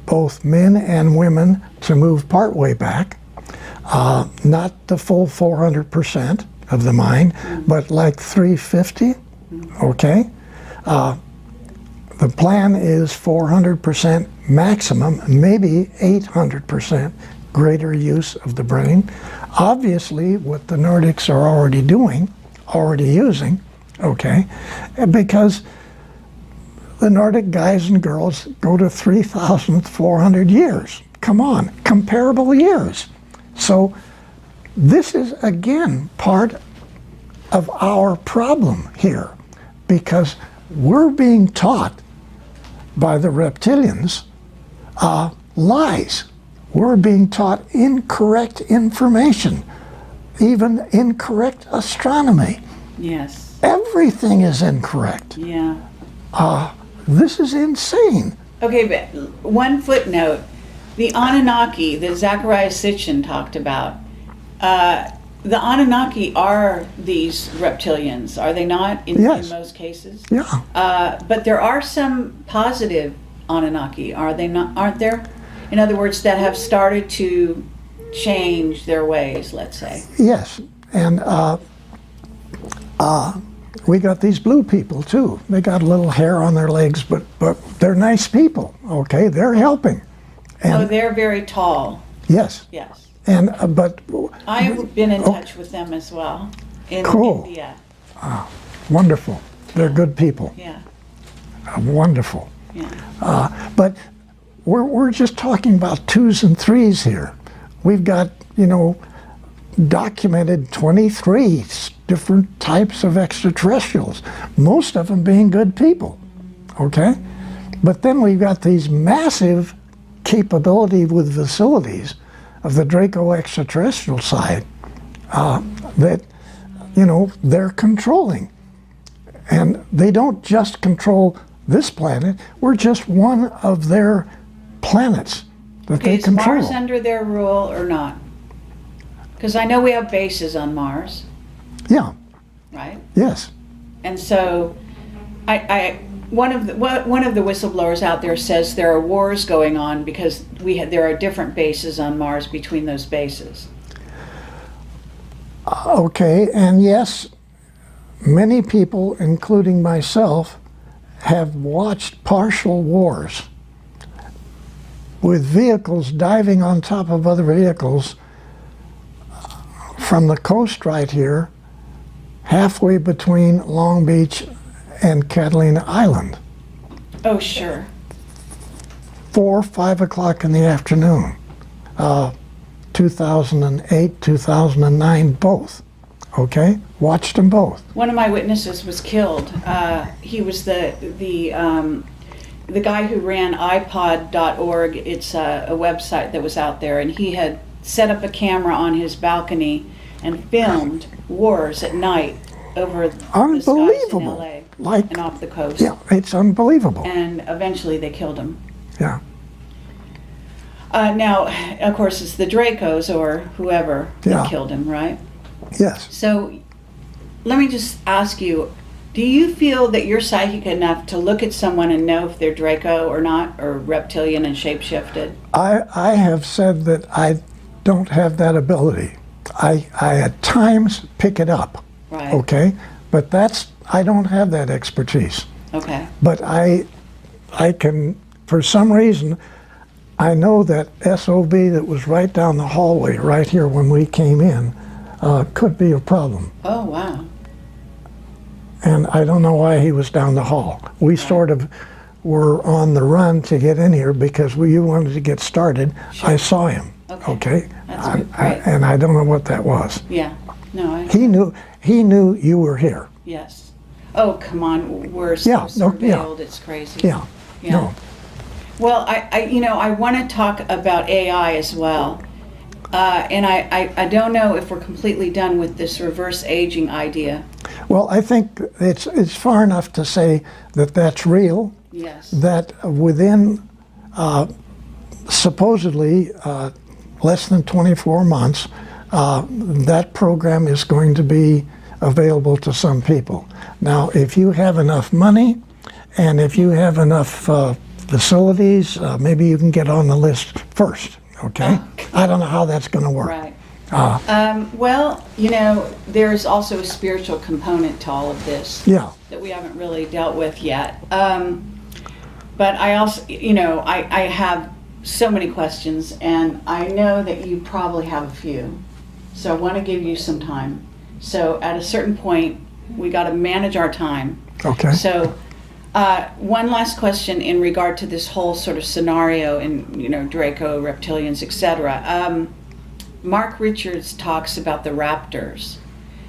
both men and women to move partway back, not the full 400% of the mind, but like 350, okay? The plan is 400% maximum, maybe 800% greater use of the brain. Obviously, what the Nordics are already using, okay, because the Nordic guys and girls go to 3,400 years. Come on, comparable years. So this is, again, part of our problem here, because we're being taught by the reptilians lies. We're being taught incorrect information, even incorrect astronomy. Yes. Everything is incorrect. Yeah. This is insane. Okay, but one footnote. The Anunnaki that Zecharia Sitchin talked about, the Anunnaki are these reptilians, are they not, in most cases? Yeah. But there are some positive Anunnaki, are they not? Aren't there? In other words, that have started to change their ways, let's say. Yes, and we got these blue people too. They got a little hair on their legs, but they're nice people. Okay, they're helping. And they're very tall. Yes. Yes. And but I've been in touch with them as well in cool. India. Wonderful. They're good people. Yeah. Wonderful. Yeah. But we're just talking about 2s and 3s here. We've got, documented 23 different types of extraterrestrials, most of them being good people, okay? But then we've got these massive capability with facilities of the Draco extraterrestrial side that, they're controlling. And they don't just control this planet, we're just one of their planets that they control. Is Mars under their rule or not? Because I know we have bases on Mars. Yeah. Right? Yes. And so I one of the whistleblowers out there says there are wars going on because there are different bases on Mars between those bases. Okay, and yes, many people, including myself, have watched partial wars with vehicles diving on top of other vehicles from the coast right here, halfway between Long Beach and Catalina Island. Oh, sure. 4 or 5 o'clock in the afternoon. 2008, 2009, both. Okay? Watched them both. One of my witnesses was killed. He was the guy who ran iPod.org. It's a website that was out there, and he had set up a camera on his balcony and filmed wars at night over the skies in LA and off the coast. Yeah, it's unbelievable. And eventually they killed him. Yeah. Now, of course, it's the Dracos or whoever that killed him, right? Yes. So let me just ask you, do you feel that you're psychic enough to look at someone and know if they're Draco or not, or reptilian and shapeshifted? I have said that I don't have that ability. I at times pick it up. Right. Okay? But I don't have that expertise. Okay. But I can, for some reason, I know that SOB that was right down the hallway, right here when we came in, could be a problem. Oh, wow. And I don't know why he was down the hall. We sort of were on the run to get in here because you wanted to get started. Sure. I saw him. Okay. That's good. Right. And I don't know what that was. Yeah. No, He knew you were here. Yes. Oh, come on. We're so surveilled. It's crazy. Yeah. Yeah. No. Well, I want to talk about AI as well. And I don't know if we're completely done with this reverse aging idea. Well, I think it's far enough to say that that's real. Yes. That within supposedly less than 24 months, that program is going to be available to some people. Now, if you have enough money and if you have enough facilities, maybe you can get on the list first. Okay? I don't know how that's going to work. Right. Well, there's also a spiritual component to all of this that we haven't really dealt with yet. But I also, I have so many questions, and I know that you probably have a few. So I want to give you some time. So at a certain point, we got to manage our time. Okay. So one last question in regard to this whole sort of scenario in, Draco, reptilians, etc. Mark Richards talks about the Raptors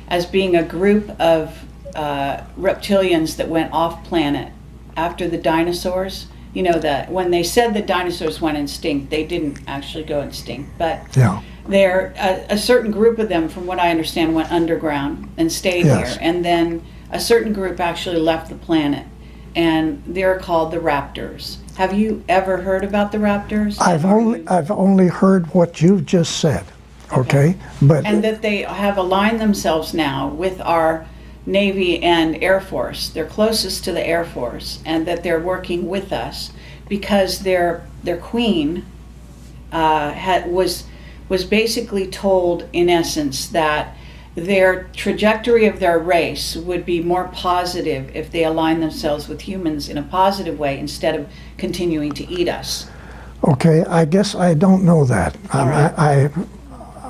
as being a group of reptilians that went off planet after the dinosaurs. That when they said that dinosaurs went extinct, they didn't actually go extinct, but they're a certain group of them, from what I understand, went underground and stayed here, and then a certain group actually left the planet, and they're called the Raptors. Have you ever heard about the Raptors? I've only heard what you've just said. Okay, but and that they have aligned themselves now with our Navy and Air Force. They're closest to the Air Force, and that they're working with us because their queen was basically told, in essence, that their trajectory of their race would be more positive if they align themselves with humans in a positive way instead of continuing to eat us. Okay, I guess I don't know that.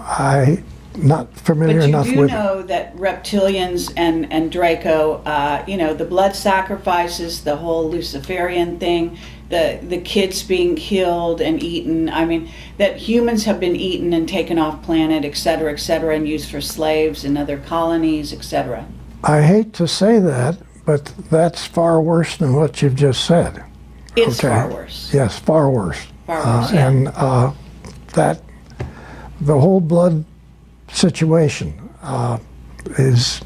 I'm not familiar enough with it. But you do know that reptilians and Draco, the blood sacrifices, the whole Luciferian thing, the kids being killed and eaten. I mean, that humans have been eaten and taken off planet, et cetera, and used for slaves in other colonies, etc. I hate to say that, but that's far worse than what you've just said. It's far worse. Yes, far worse. Far worse, yeah. And that the whole blood situation is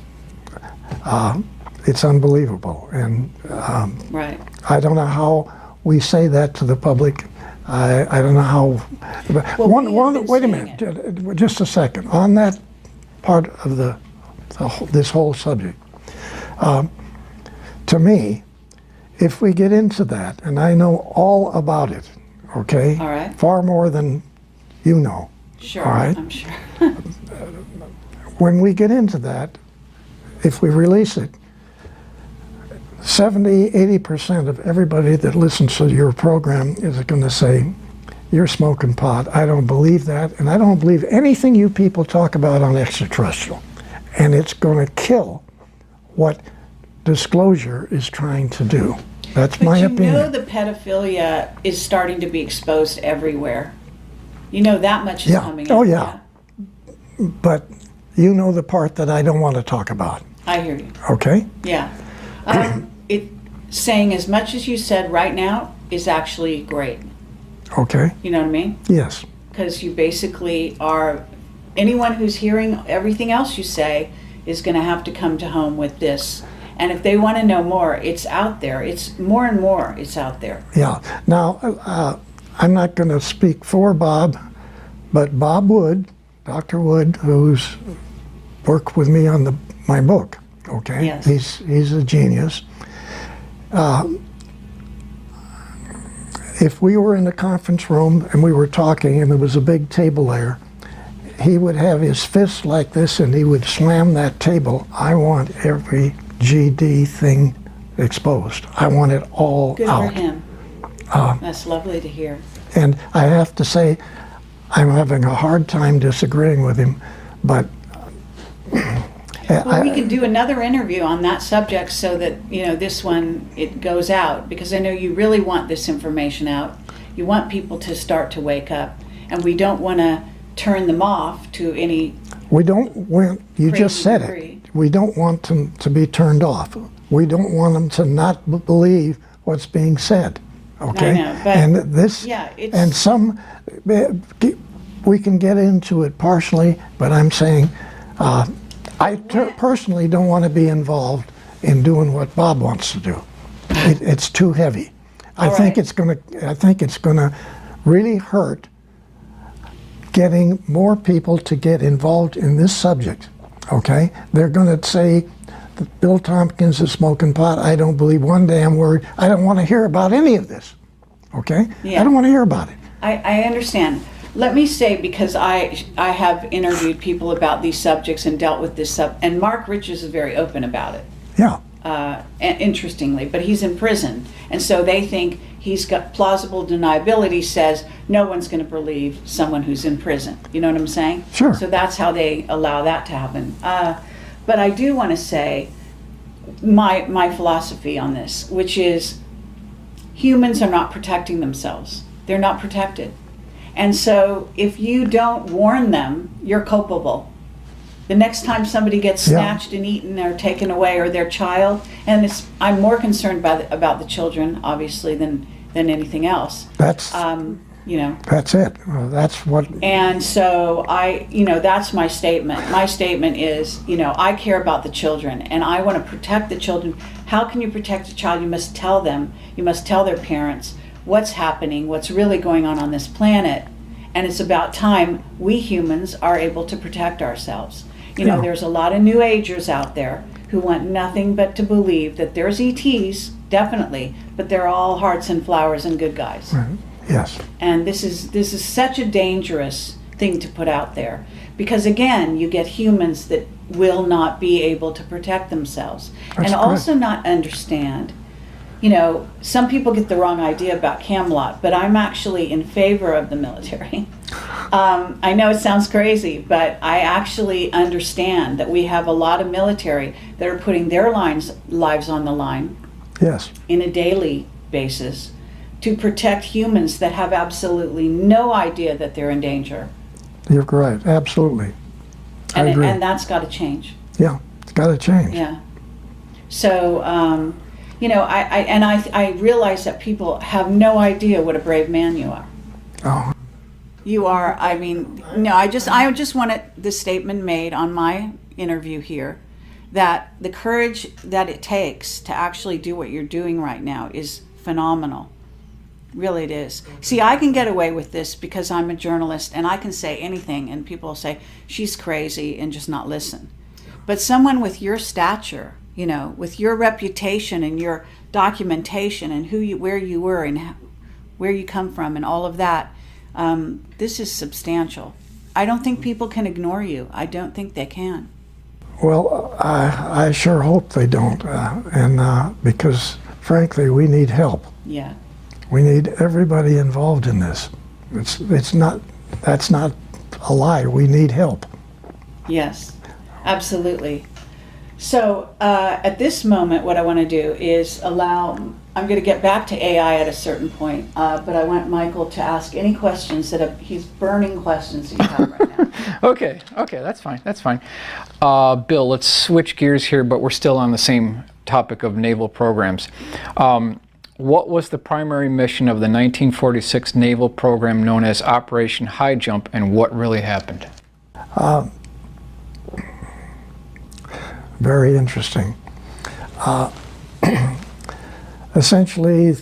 it's unbelievable, and right. I don't know how we say that to the public. I don't know how. Well, wait a minute, just a second. On that part of this whole subject, to me, if we get into that, and I know all about it, okay? All right. Far more than you know. Sure, all right? I'm sure. When we get into that, if we release it, 70–80% of everybody that listens to your program is going to say, you're smoking pot. I don't believe that, and I don't believe anything you people talk about on extraterrestrial. And it's going to kill what disclosure is trying to do. That's my opinion. But you know the pedophilia is starting to be exposed everywhere. You know that much is coming Oh, out. yeah. But you know the part that I don't want to talk about. I hear you. Okay? Yeah. It saying as much as you said right now is actually great. Okay? You know what I mean? Yes. Because you basically are, anyone who's hearing everything else you say is going to have to come to home with this. And if they want to know more, it's out there. It's more and more, it's out there. Yeah. Now, I'm not going to speak for Bob, but Bob Wood, Dr. Wood, who's worked with me on my book, okay? Yes. He's a genius. If we were in the conference room and we were talking and there was a big table there, he would have his fist like this and he would slam that table. I want every GD thing exposed. I want it all Good out. for him. That's lovely to hear. And I have to say, I'm having a hard time disagreeing with him, but Well, we can do another interview on that subject so that, you know, this one, it goes out, because I know you really want this information out. You want people to start to wake up, and we don't want to turn them off to any... we don't want, you just crazy said degree. it, we don't want them to be turned off. We don't want them to not believe what's being said, okay? I know, but and this, yeah, it's... and some, we can get into it partially, but I'm saying, I personally don't want to be involved in doing what Bob wants to do. It's too heavy. I think it's going to really hurt getting more people to get involved in this subject. Okay, they're going to say that Bill Tompkins is smoking pot. I don't believe one damn word. I don't want to hear about any of this. Okay, Yeah. I don't want to hear about it. I understand. Let me say, because I have interviewed people about these subjects and dealt with this and Mark Richards is very open about it. Yeah. Interestingly, but he's in prison, and so they think he's got plausible deniability. Says no one's going to believe someone who's in prison. You know what I'm saying? Sure. So that's how they allow that to happen. But I do want to say my philosophy on this, which is humans are not protecting themselves. They're not protected. And so if you don't warn them, you're culpable. The next time somebody gets snatched and eaten or taken away, or their child, and I'm more concerned about the children, obviously, than anything else. That's you know. that's it. Well, that's what. And so that's my statement. My statement is, I care about the children, and I want to protect the children. How can you protect a child? You must tell them. You must tell their parents what's happening, what's really going on this planet. And it's about time we humans are able to protect ourselves. There's a lot of New Agers out there who want nothing but to believe that there's ETs, definitely, but they're all hearts and flowers and good guys. Right. Yes. And this is such a dangerous thing to put out there, because again, you get humans that will not be able to protect themselves. That's and also not understand. Some people get the wrong idea about Camelot, but I'm actually in favor of the military. I know it sounds crazy, but I actually understand that we have a lot of military that are putting their lives on the line. Yes. In a daily basis to protect humans that have absolutely no idea that they're in danger. You're right. Absolutely. I agree. And that's got to change. Yeah, it's got to change. Yeah. So, I realize that people have no idea what a brave man you are. Oh. You are, I just wanted this statement made on my interview here, that the courage that it takes to actually do what you're doing right now is phenomenal. Really it is. See, I can get away with this because I'm a journalist and I can say anything and people will say, she's crazy, and just not listen. But someone with your stature, with your reputation and your documentation and where you were and where you come from and all of that, this is substantial. I don't think people can ignore you. I don't think they can. Well, I sure hope they don't, because frankly, we need help. Yeah. We need everybody involved in this. That's not a lie. We need help. Yes, absolutely. So at this moment, what I want to do is I'm going to get back to AI at a certain point, but I want Michael to ask any questions he's burning questions that you have right now. Okay, that's fine. Bill, let's switch gears here, but we're still on the same topic of naval programs. What was the primary mission of the 1946 naval program known as Operation High Jump, and what really happened? Very interesting. Essentially,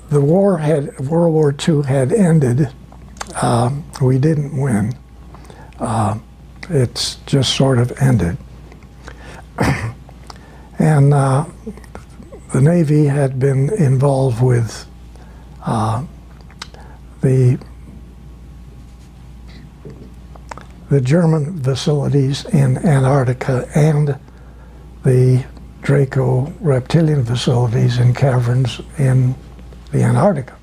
the World War II had ended. We didn't win. It's just sort of ended. And the Navy had been involved with the German facilities in Antarctica and the Draco reptilian facilities in caverns in the Antarctica.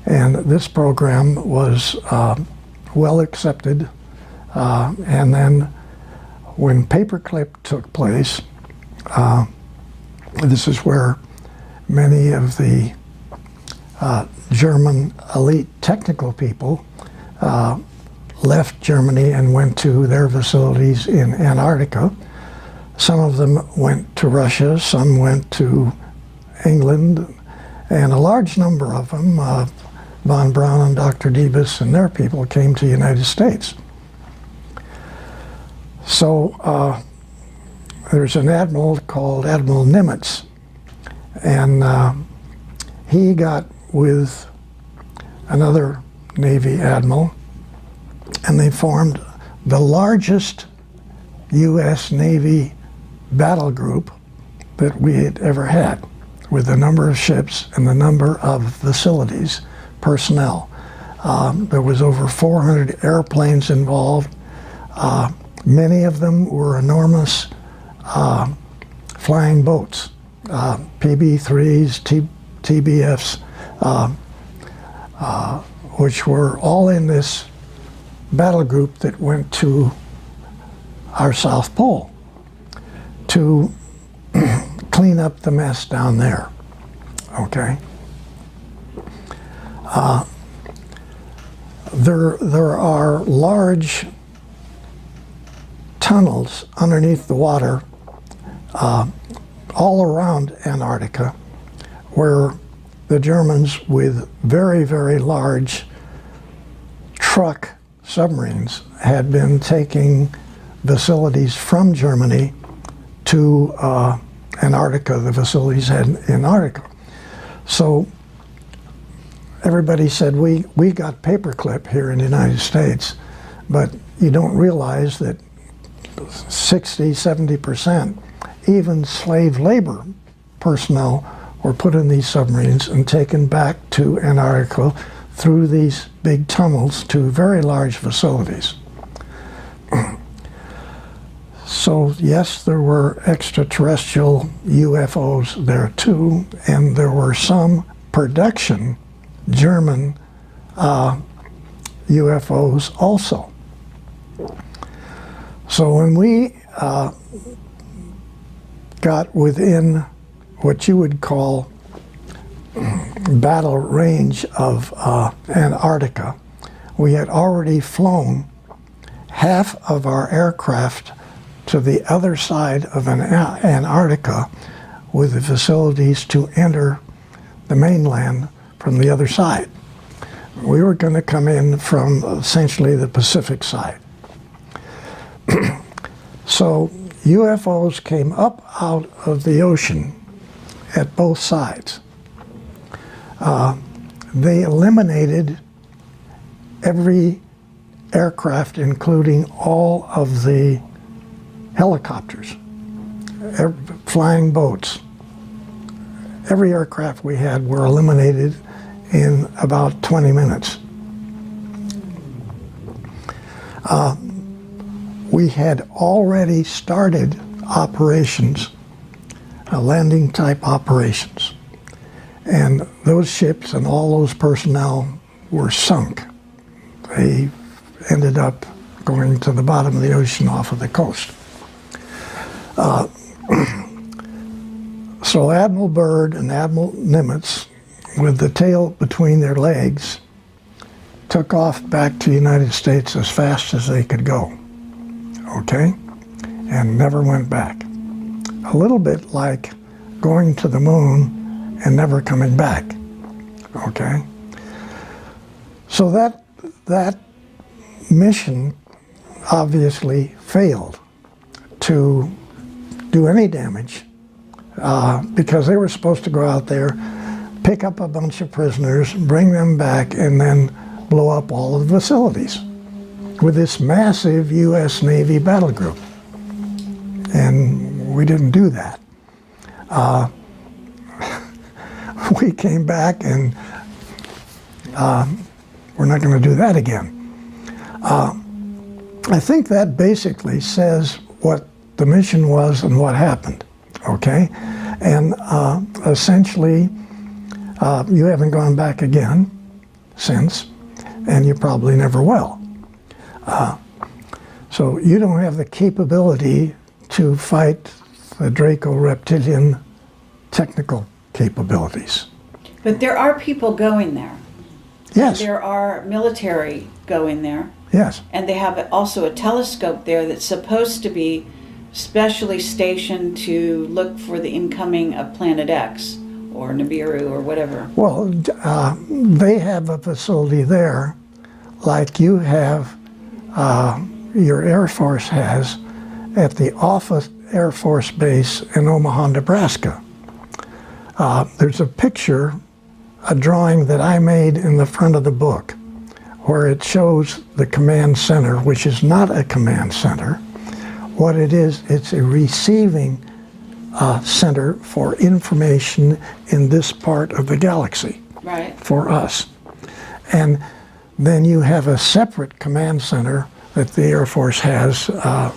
And this program was well accepted. And then when Paperclip took place, this is where many of the German elite technical people left Germany and went to their facilities in Antarctica. Some of them went to Russia, some went to England, and a large number of them, Von Braun and Dr. Debus and their people, came to the United States. So there's an admiral called Admiral Nimitz, and he got with another Navy admiral, and they formed the largest U.S. Navy battle group that we had ever had, with the number of ships and the number of facilities, personnel. There was over 400 airplanes involved. Many of them were enormous flying boats, PB-3s, TBFs, which were all in this battle group that went to our South Pole to clean up the mess down there, okay? There are large tunnels underneath the water all around Antarctica where the Germans, with very, very large truck submarines, had been taking facilities from Germany to Antarctica, the facilities had in Antarctica. So everybody said, we got Paperclip here in the United States, but you don't realize that 60, 70%, even slave labor personnel, were put in these submarines and taken back to Antarctica through these big tunnels to very large facilities. So yes, there were extraterrestrial UFOs there too, and there were some production German UFOs also. So when we got within what you would call battle range of Antarctica, we had already flown half of our aircraft to the other side of Antarctica with the facilities to enter the mainland from the other side. We were going to come in from essentially the Pacific side. So UFOs came up out of the ocean at both sides. They eliminated every aircraft, including all of the helicopters, flying boats, every aircraft we had were eliminated in about 20 minutes. We had already started operations, landing type operations. And those ships and all those personnel were sunk. They ended up going to the bottom of the ocean off of the coast. So Admiral Byrd and Admiral Nimitz, with the tail between their legs, took off back to the United States as fast as they could go, okay? And never went back. A little bit like going to the moon and never coming back, okay? So that mission obviously failed to do any damage because they were supposed to go out there, pick up a bunch of prisoners, bring them back, and then blow up all of the facilities with this massive U.S. Navy battle group. And we didn't do that. We came back and we're not going to do that again. I think that basically says what the mission was and what happened, okay? And essentially, you haven't gone back again since, and you probably never will. So you don't have the capability to fight the Draco reptilian technical capabilities. But there are people going there. Yes. There are military going there. Yes. And they have also a telescope there that's supposed to be specially stationed to look for the incoming of Planet X or Nibiru or whatever. Well, they have a facility there like you have, your Air Force has at the Offutt Air Force Base in Omaha, Nebraska. There's a picture, a drawing that I made in the front of the book where it shows the command center, which is not a command center. What it is, it's a receiving center for information in this part of the galaxy. Right. For us. And then you have a separate command center that the Air Force has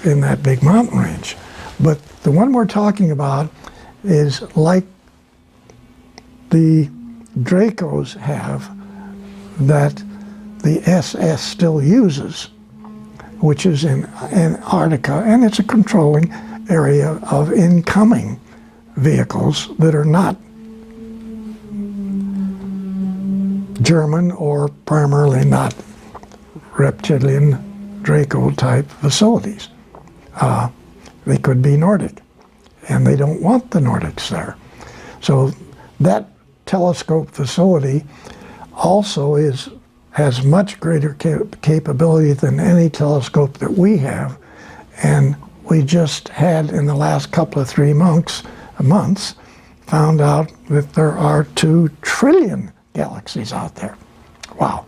in that big mountain range. But the one we're talking about is like the Dracos have that the SS still uses, which is in Antarctica, and it's a controlling area of incoming vehicles that are not German or primarily not reptilian Draco type facilities. They could be Nordic, and they don't want the Nordics there. So that telescope facility also has much greater capability than any telescope that we have, and we just had in the last couple of 3 months found out that there are 2 trillion galaxies out there. Wow.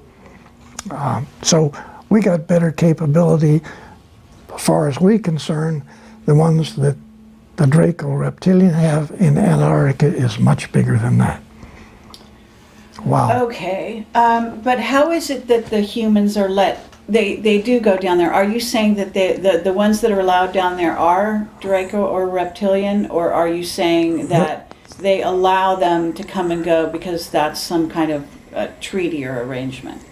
So we got better capability as far as we're concerned. The ones that the Draco reptilian have in Antarctica is much bigger than that. Wow. Okay, but how is it that the humans are they do go down there? Are you saying that the ones that are allowed down there are Draco or reptilian, or are you saying that they allow them to come and go because that's some kind of treaty or arrangement?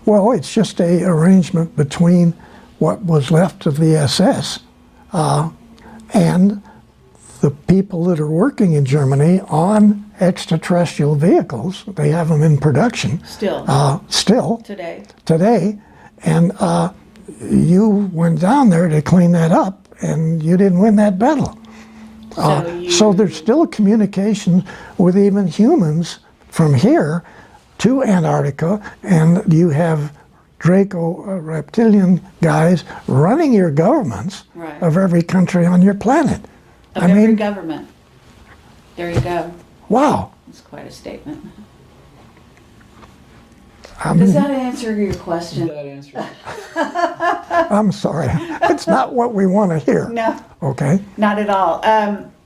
Well, it's just a arrangement between what was left of the SS and the people that are working in Germany on extraterrestrial vehicles. They have them in production. Still. Today. And you went down there to clean that up, and you didn't win that battle. So there's still communication with even humans from here to Antarctica, and you have Draco reptilian guys running your governments of every country on your planet. Every government. There you go. Wow. That's quite a statement. Does that answer your question? That answer. I'm sorry. It's not what we want to hear. No. Okay. Not at all.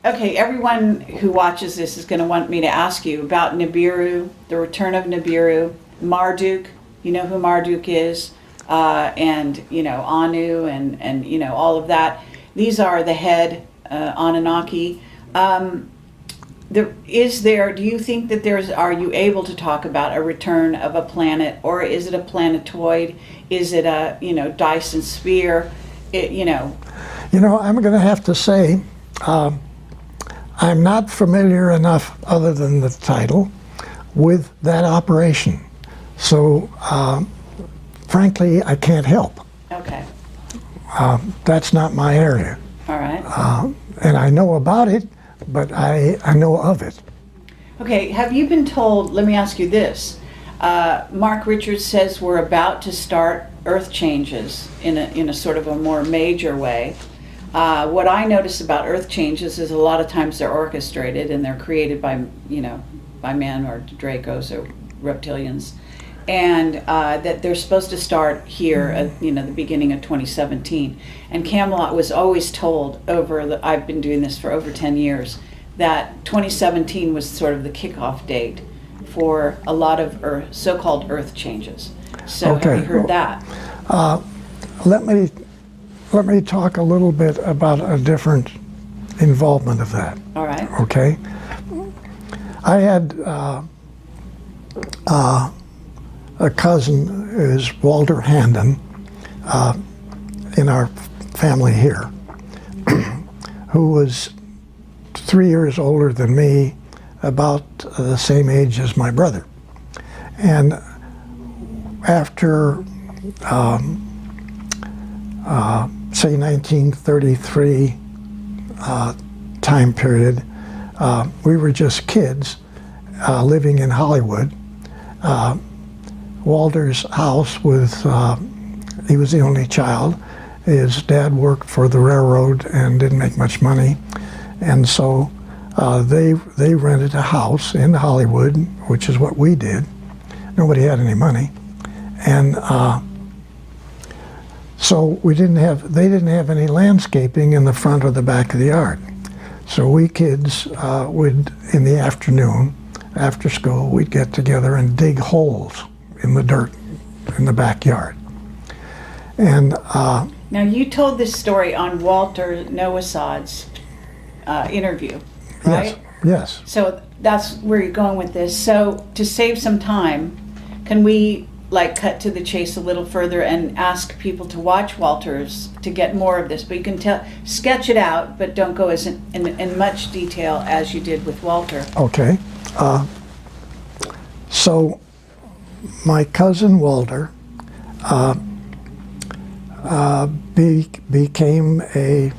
Okay, everyone who watches this is going to want me to ask you about Nibiru, the return of Nibiru, Marduk. You know who Marduk is, and you know Anu, and you know all of that. These are the head Anunnaki. Do you think that are you able to talk about a return of a planet, or is it a planetoid? Is it a, you know, Dyson sphere? You know, I'm going to have to say, I'm not familiar enough, other than the title, with that operation. So, frankly, I can't help. Okay. That's not my area. All right. And I know about it, but I know of it. Okay, have you been told, let me ask you this, Mark Richards says we're about to start Earth changes in a sort of a more major way. What I notice about Earth changes is a lot of times they're orchestrated and they're created by, you know, by men or Dracos or reptilians, and that they're supposed to start here at, you know, the beginning of 2017. And Camelot was always told I've been doing this for over 10 years, that 2017 was sort of the kickoff date for a lot of so-called Earth changes. So Okay. have you heard that? Let me talk a little bit about a different involvement of that. All right. Okay. I had a cousin, is Walter Handon, in our family here, who was 3 years older than me, about the same age as my brother. And after, say, 1933 time period, we were just kids living in Hollywood. Walter's house was, he was the only child. His dad worked for the railroad and didn't make much money. And so they rented a house in Hollywood, which is what we did. Nobody had any money. And so they didn't have any landscaping in the front or the back of the yard. So we kids would, in the afternoon, after school, we'd get together and dig holes in the dirt in the backyard. And Now you told this story on Walter Noasad's interview, right? Yes. So that's where you're going with this. So to save some time, can we like cut to the chase a little further and ask people to watch Walter's to get more of this? But you can sketch it out, but don't go as in much detail as you did with Walter. Okay. So my cousin Walter became a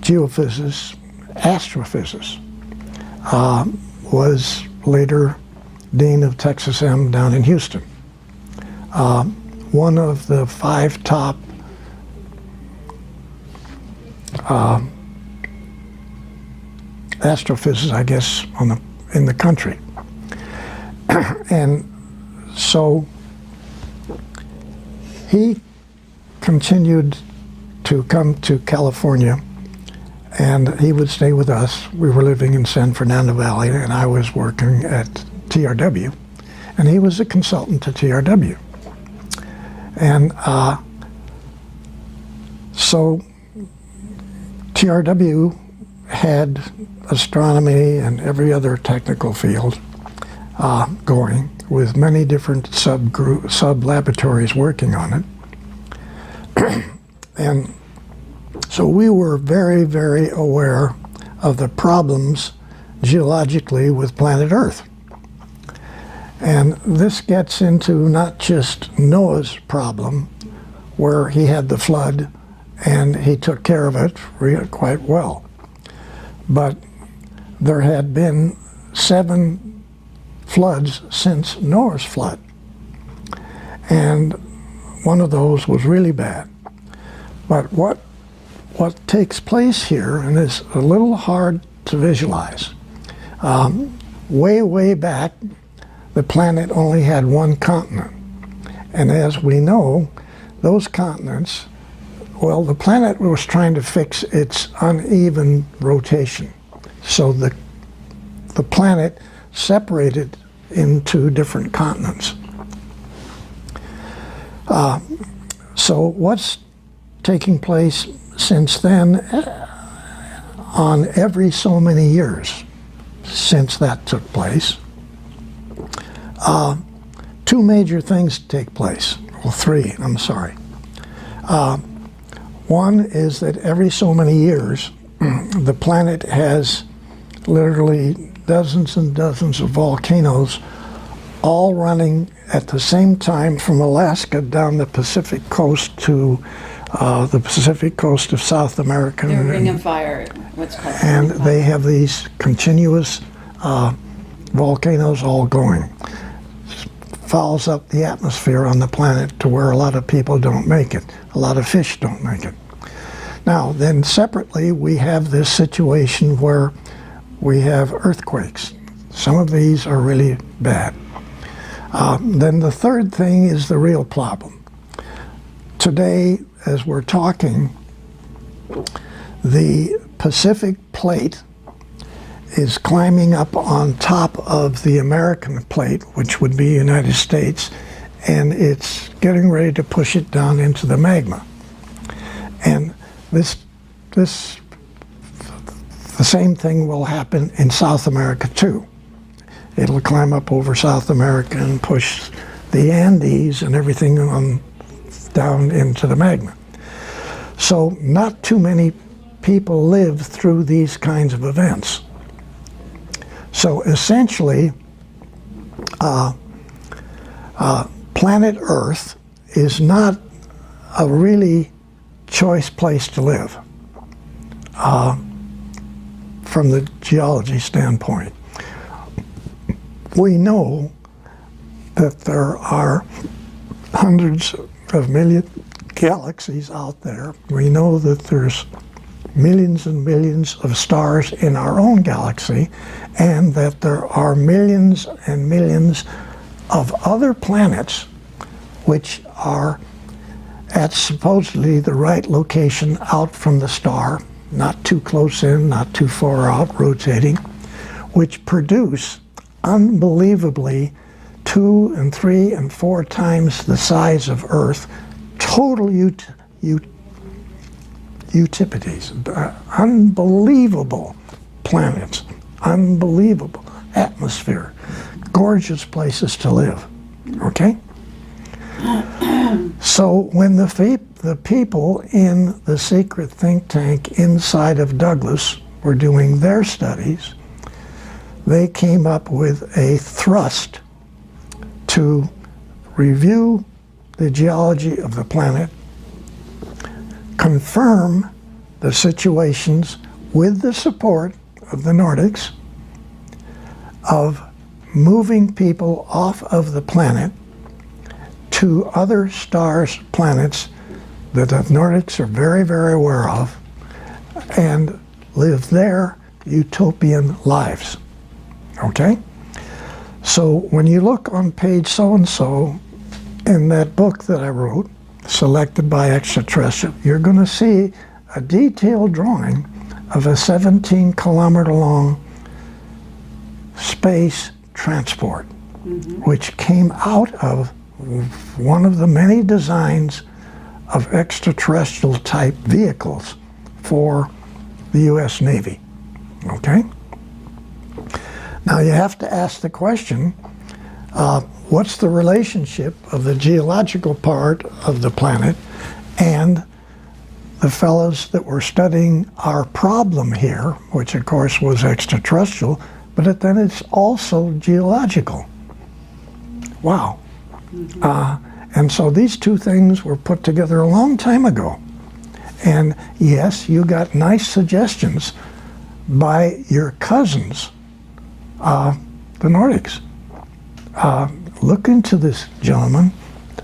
geophysicist, astrophysicist, was later Dean of Texas M down in Houston. One of the 5 top astrophysicists, I guess, in the country. And so he continued to come to California, and he would stay with us. We were living in San Fernando Valley, and I was working at TRW, and he was a consultant to TRW. And so TRW had astronomy and every other technical field going, with many different sub-laboratories working on it. And so we were very, very aware of the problems geologically with planet Earth. And this gets into not just Noah's problem, where he had the flood and he took care of it quite well, but there had been 7 floods since Noah's flood, and one of those was really bad. But what takes place here, and it's a little hard to visualize, way back, the planet only had 1 continent. And as we know, those continents Well, the planet was trying to fix its uneven rotation. So the planet separated into different continents. So what's taking place since then, on every so many years since that took place, two major things take place. Well, three, I'm sorry. One is that every so many years, the planet has literally dozens and dozens of volcanoes all running at the same time from Alaska down the Pacific coast to the Pacific coast of South America. They're Ring of Fire, what's called. And they have these continuous volcanoes all going. Fouls up the atmosphere on the planet to where a lot of people don't make it. A lot of fish don't make it. Now, then separately, we have this situation where we have earthquakes. Some of these are really bad. Then the third thing is the real problem. Today, as we're talking, the Pacific plate is climbing up on top of the American plate, which would be United States, and it's getting ready to push it down into the magma. And the same thing will happen in South America too. It'll climb up over South America and push the Andes and everything on down into the magma. So not too many people live through these kinds of events. So essentially, planet Earth is not a really choice place to live from the geology standpoint. We know that there are hundreds of million galaxies out there. We know that there's millions and millions of stars in our own galaxy, and that there are millions and millions of other planets which are at supposedly the right location out from the star, not too close in, not too far out, rotating, which produce unbelievably 2 and 3 and 4 times the size of Earth, total Eutippides, unbelievable planets, unbelievable atmosphere, gorgeous places to live, okay? So when the people in the secret think tank inside of Douglas were doing their studies, they came up with a thrust to review the geology of the planet, confirm the situations with the support of the Nordics of moving people off of the planet to other stars, planets that the Nordics are very, very aware of, and live their utopian lives. Okay? So when you look on page so-and-so in that book that I wrote, Selected by Extraterrestrial, you're going to see a detailed drawing of a 17-kilometer long space transport, which came out of one of the many designs of extraterrestrial type vehicles for the U.S. Navy. Okay? Now you have to ask the question, what's the relationship of the geological part of the planet and the fellows that were studying our problem here, which of course was extraterrestrial, but then it's also geological. Wow. And so these two things were put together a long time ago. And yes, you got nice suggestions by your cousins, the Nordics. Look into this, gentlemen,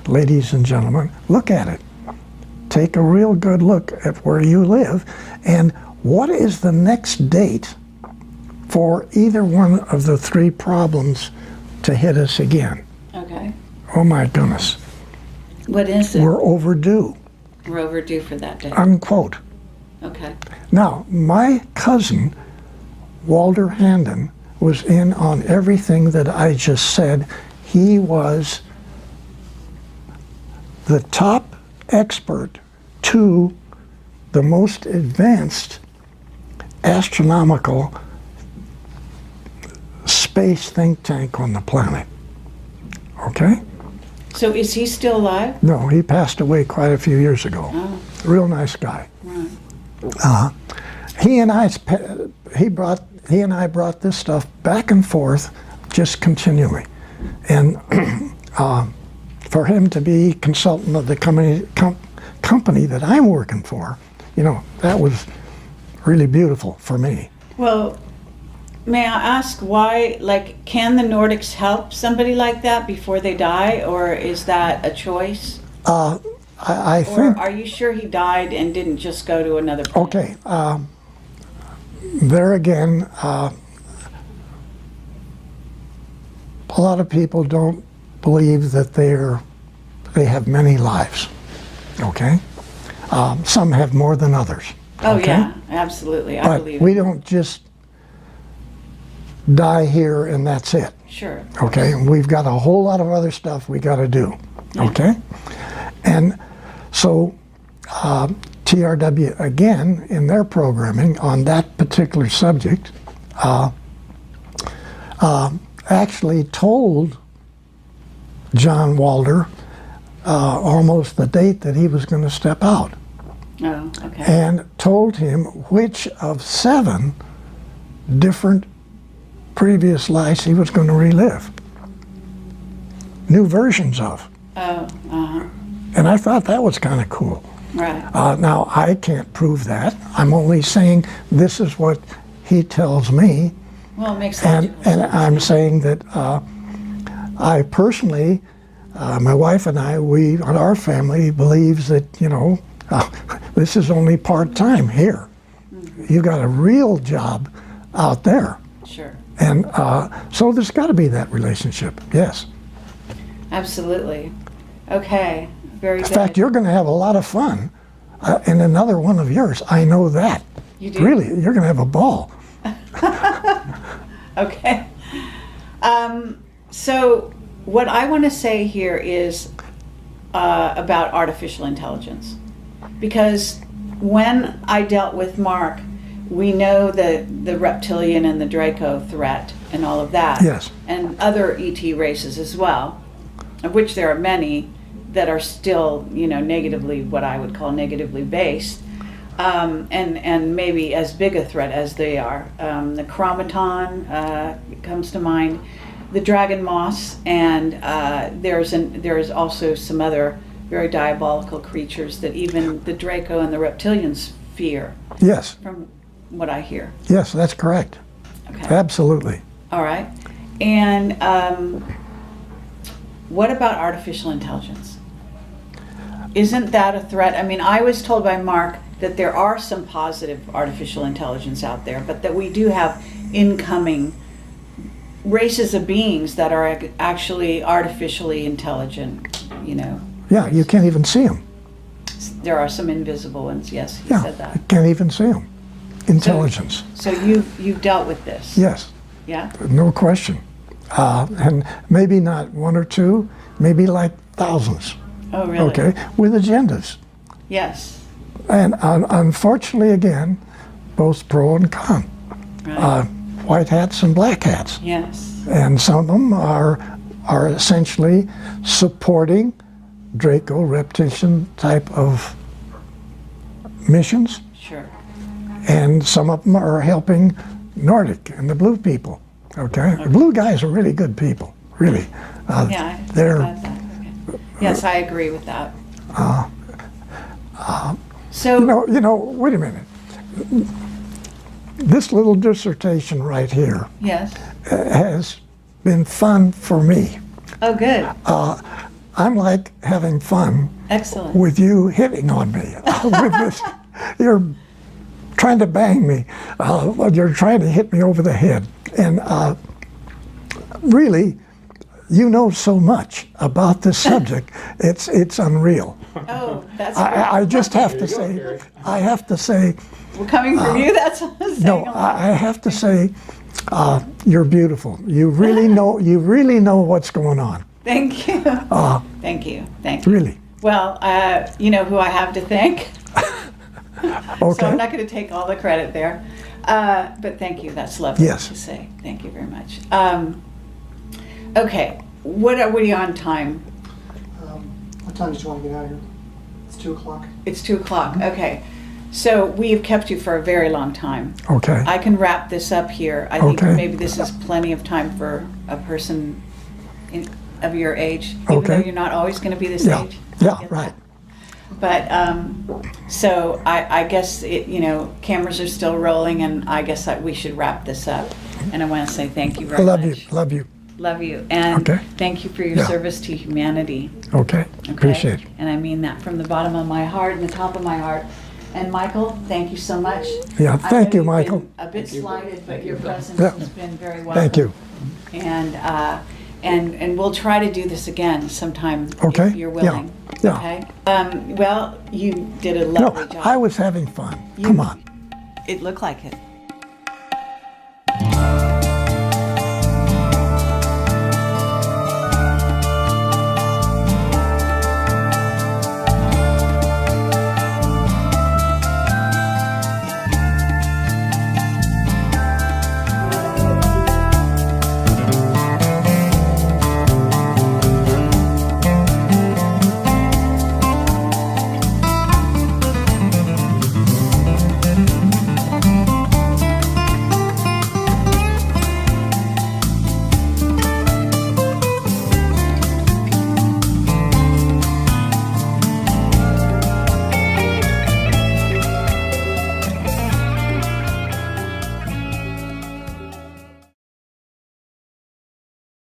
ladies and gentlemen, look at it. Take a real good look at where you live, and what is the next date for either one of the three problems to hit us again? Okay. Oh my goodness. What is it? We're overdue. We're overdue for that day. unquote. Okay. Now, my cousin, Walter Handon, was in on everything that I just said. He was the top expert to the most advanced astronomical space think tank on the planet. Okay? So is he still alive? No, he passed away quite a few years ago. Oh, Real nice guy. right. He and I brought this stuff back and forth just continually. And for him to be consultant of the company that I'm working for, you know, that was really beautiful for me. Well, may I ask why, like, can the Nordics help somebody like that before they die, or is that a choice? I Or think, are you sure he died and didn't just go to another planet? okay, there again, a lot of people don't believe that they have many lives, okay? Some have more than others. Oh, okay? yeah, absolutely. I But believe we it. don't just die here and that's it, Sure. okay? We've got a whole lot of other stuff we got to do, okay? And so TRW, again, in their programming on that particular subject, actually told John Walter almost the date that he was going to step out, Oh, okay. and told him which of 7 different previous lives he was going to relive. New versions of. Oh, uh-huh. And I thought that was kind of cool. Right. Now, I can't prove that. I'm only saying this is what he tells me. Well, it makes And, logical and sense. I'm saying that I personally, my wife and I, our family believes that, you know, this is only part-time here. You got a real job out there. Sure. And so there's got to be that relationship, yes. Absolutely. Okay. Very In good. fact, you're going to have a lot of fun in another one of yours. I know that. You do? Really, you're going to have a ball. Okay. So what I want to say here is about artificial intelligence. Because when I dealt with Mark, we know the reptilian and the Draco threat and all of that. Yes. And other ET races as well, of which there are many that are still, you know, negatively, what I would call negatively based. And maybe as big a threat as they are. The chromaton comes to mind, the dragon moss, and there's also some other very diabolical creatures that even the Draco and the reptilians fear, Yes, from what I hear. yes, that's correct. Okay. Absolutely. All right. And what about artificial intelligence? Isn't that a threat? I mean, I was told by Mark that there are some positive artificial intelligence out there, but that we do have incoming races of beings that are actually artificially intelligent, you know. Yeah, you can't even see them. There are some invisible ones, yes, he Yeah, said that. you can't even see them. Intelligence. So you've dealt with this? Yes, Yeah? no question. And maybe not 1 or 2, maybe like thousands. Oh, really? Okay, with agendas. Yes. And unfortunately, again, both pro and con. Right. White hats and black hats. Yes. And some of them are essentially supporting Draco reptilian type of missions, Sure. and some of them are helping Nordic and the blue people. Okay, the blue guys are really good people, really. Yeah, they're got that. Okay. Yes, I agree with that. So, you know. Wait a minute. This little dissertation right here yes. has been fun for me. Oh, good. I'm like having fun Excellent. with you hitting on me with this. You're trying to bang me. You're trying to hit me over the head. And really, you know so much about this subject. It's unreal. Oh, that's I just have to There you go, say, Carrie. I have to say, well, coming from you. That's what I'm saying. no, I have to say, you're beautiful. You really know. You really know what's going on. Thank you. Thank you. Thank you. Really. Well, you know who I have to thank. So Okay. I'm not going to take all the credit there. But thank you. That's lovely Yes. to say. Thank you very much. Okay. What are we on time? What time did you want to get out of here? It's 2 o'clock. It's 2:00. Okay. So we have kept you for a very long time. Okay. I can wrap this up here. I think Okay. maybe this is plenty of time for a person of your age, even Okay. though you're not always going to be this Yeah. age. Yeah. I get Right. that. But so I guess cameras are still rolling, and I guess we should wrap this up. And I want to say thank you I very love much. you. Love you. Love you, and Okay. thank you for your Yeah. service to humanity. Okay. Okay? Appreciate it. And I mean that from the bottom of my heart and the top of my heart. And Michael, thank you so much. Yeah. I Thank know you, you've been Michael. a bit slighted, but your presence Yeah. has been very welcome. Thank you. And we'll try to do this again sometime Okay. if you're willing. Yeah. Okay. Well, you did a No, lovely job. I was having fun. Come on. It looked like it.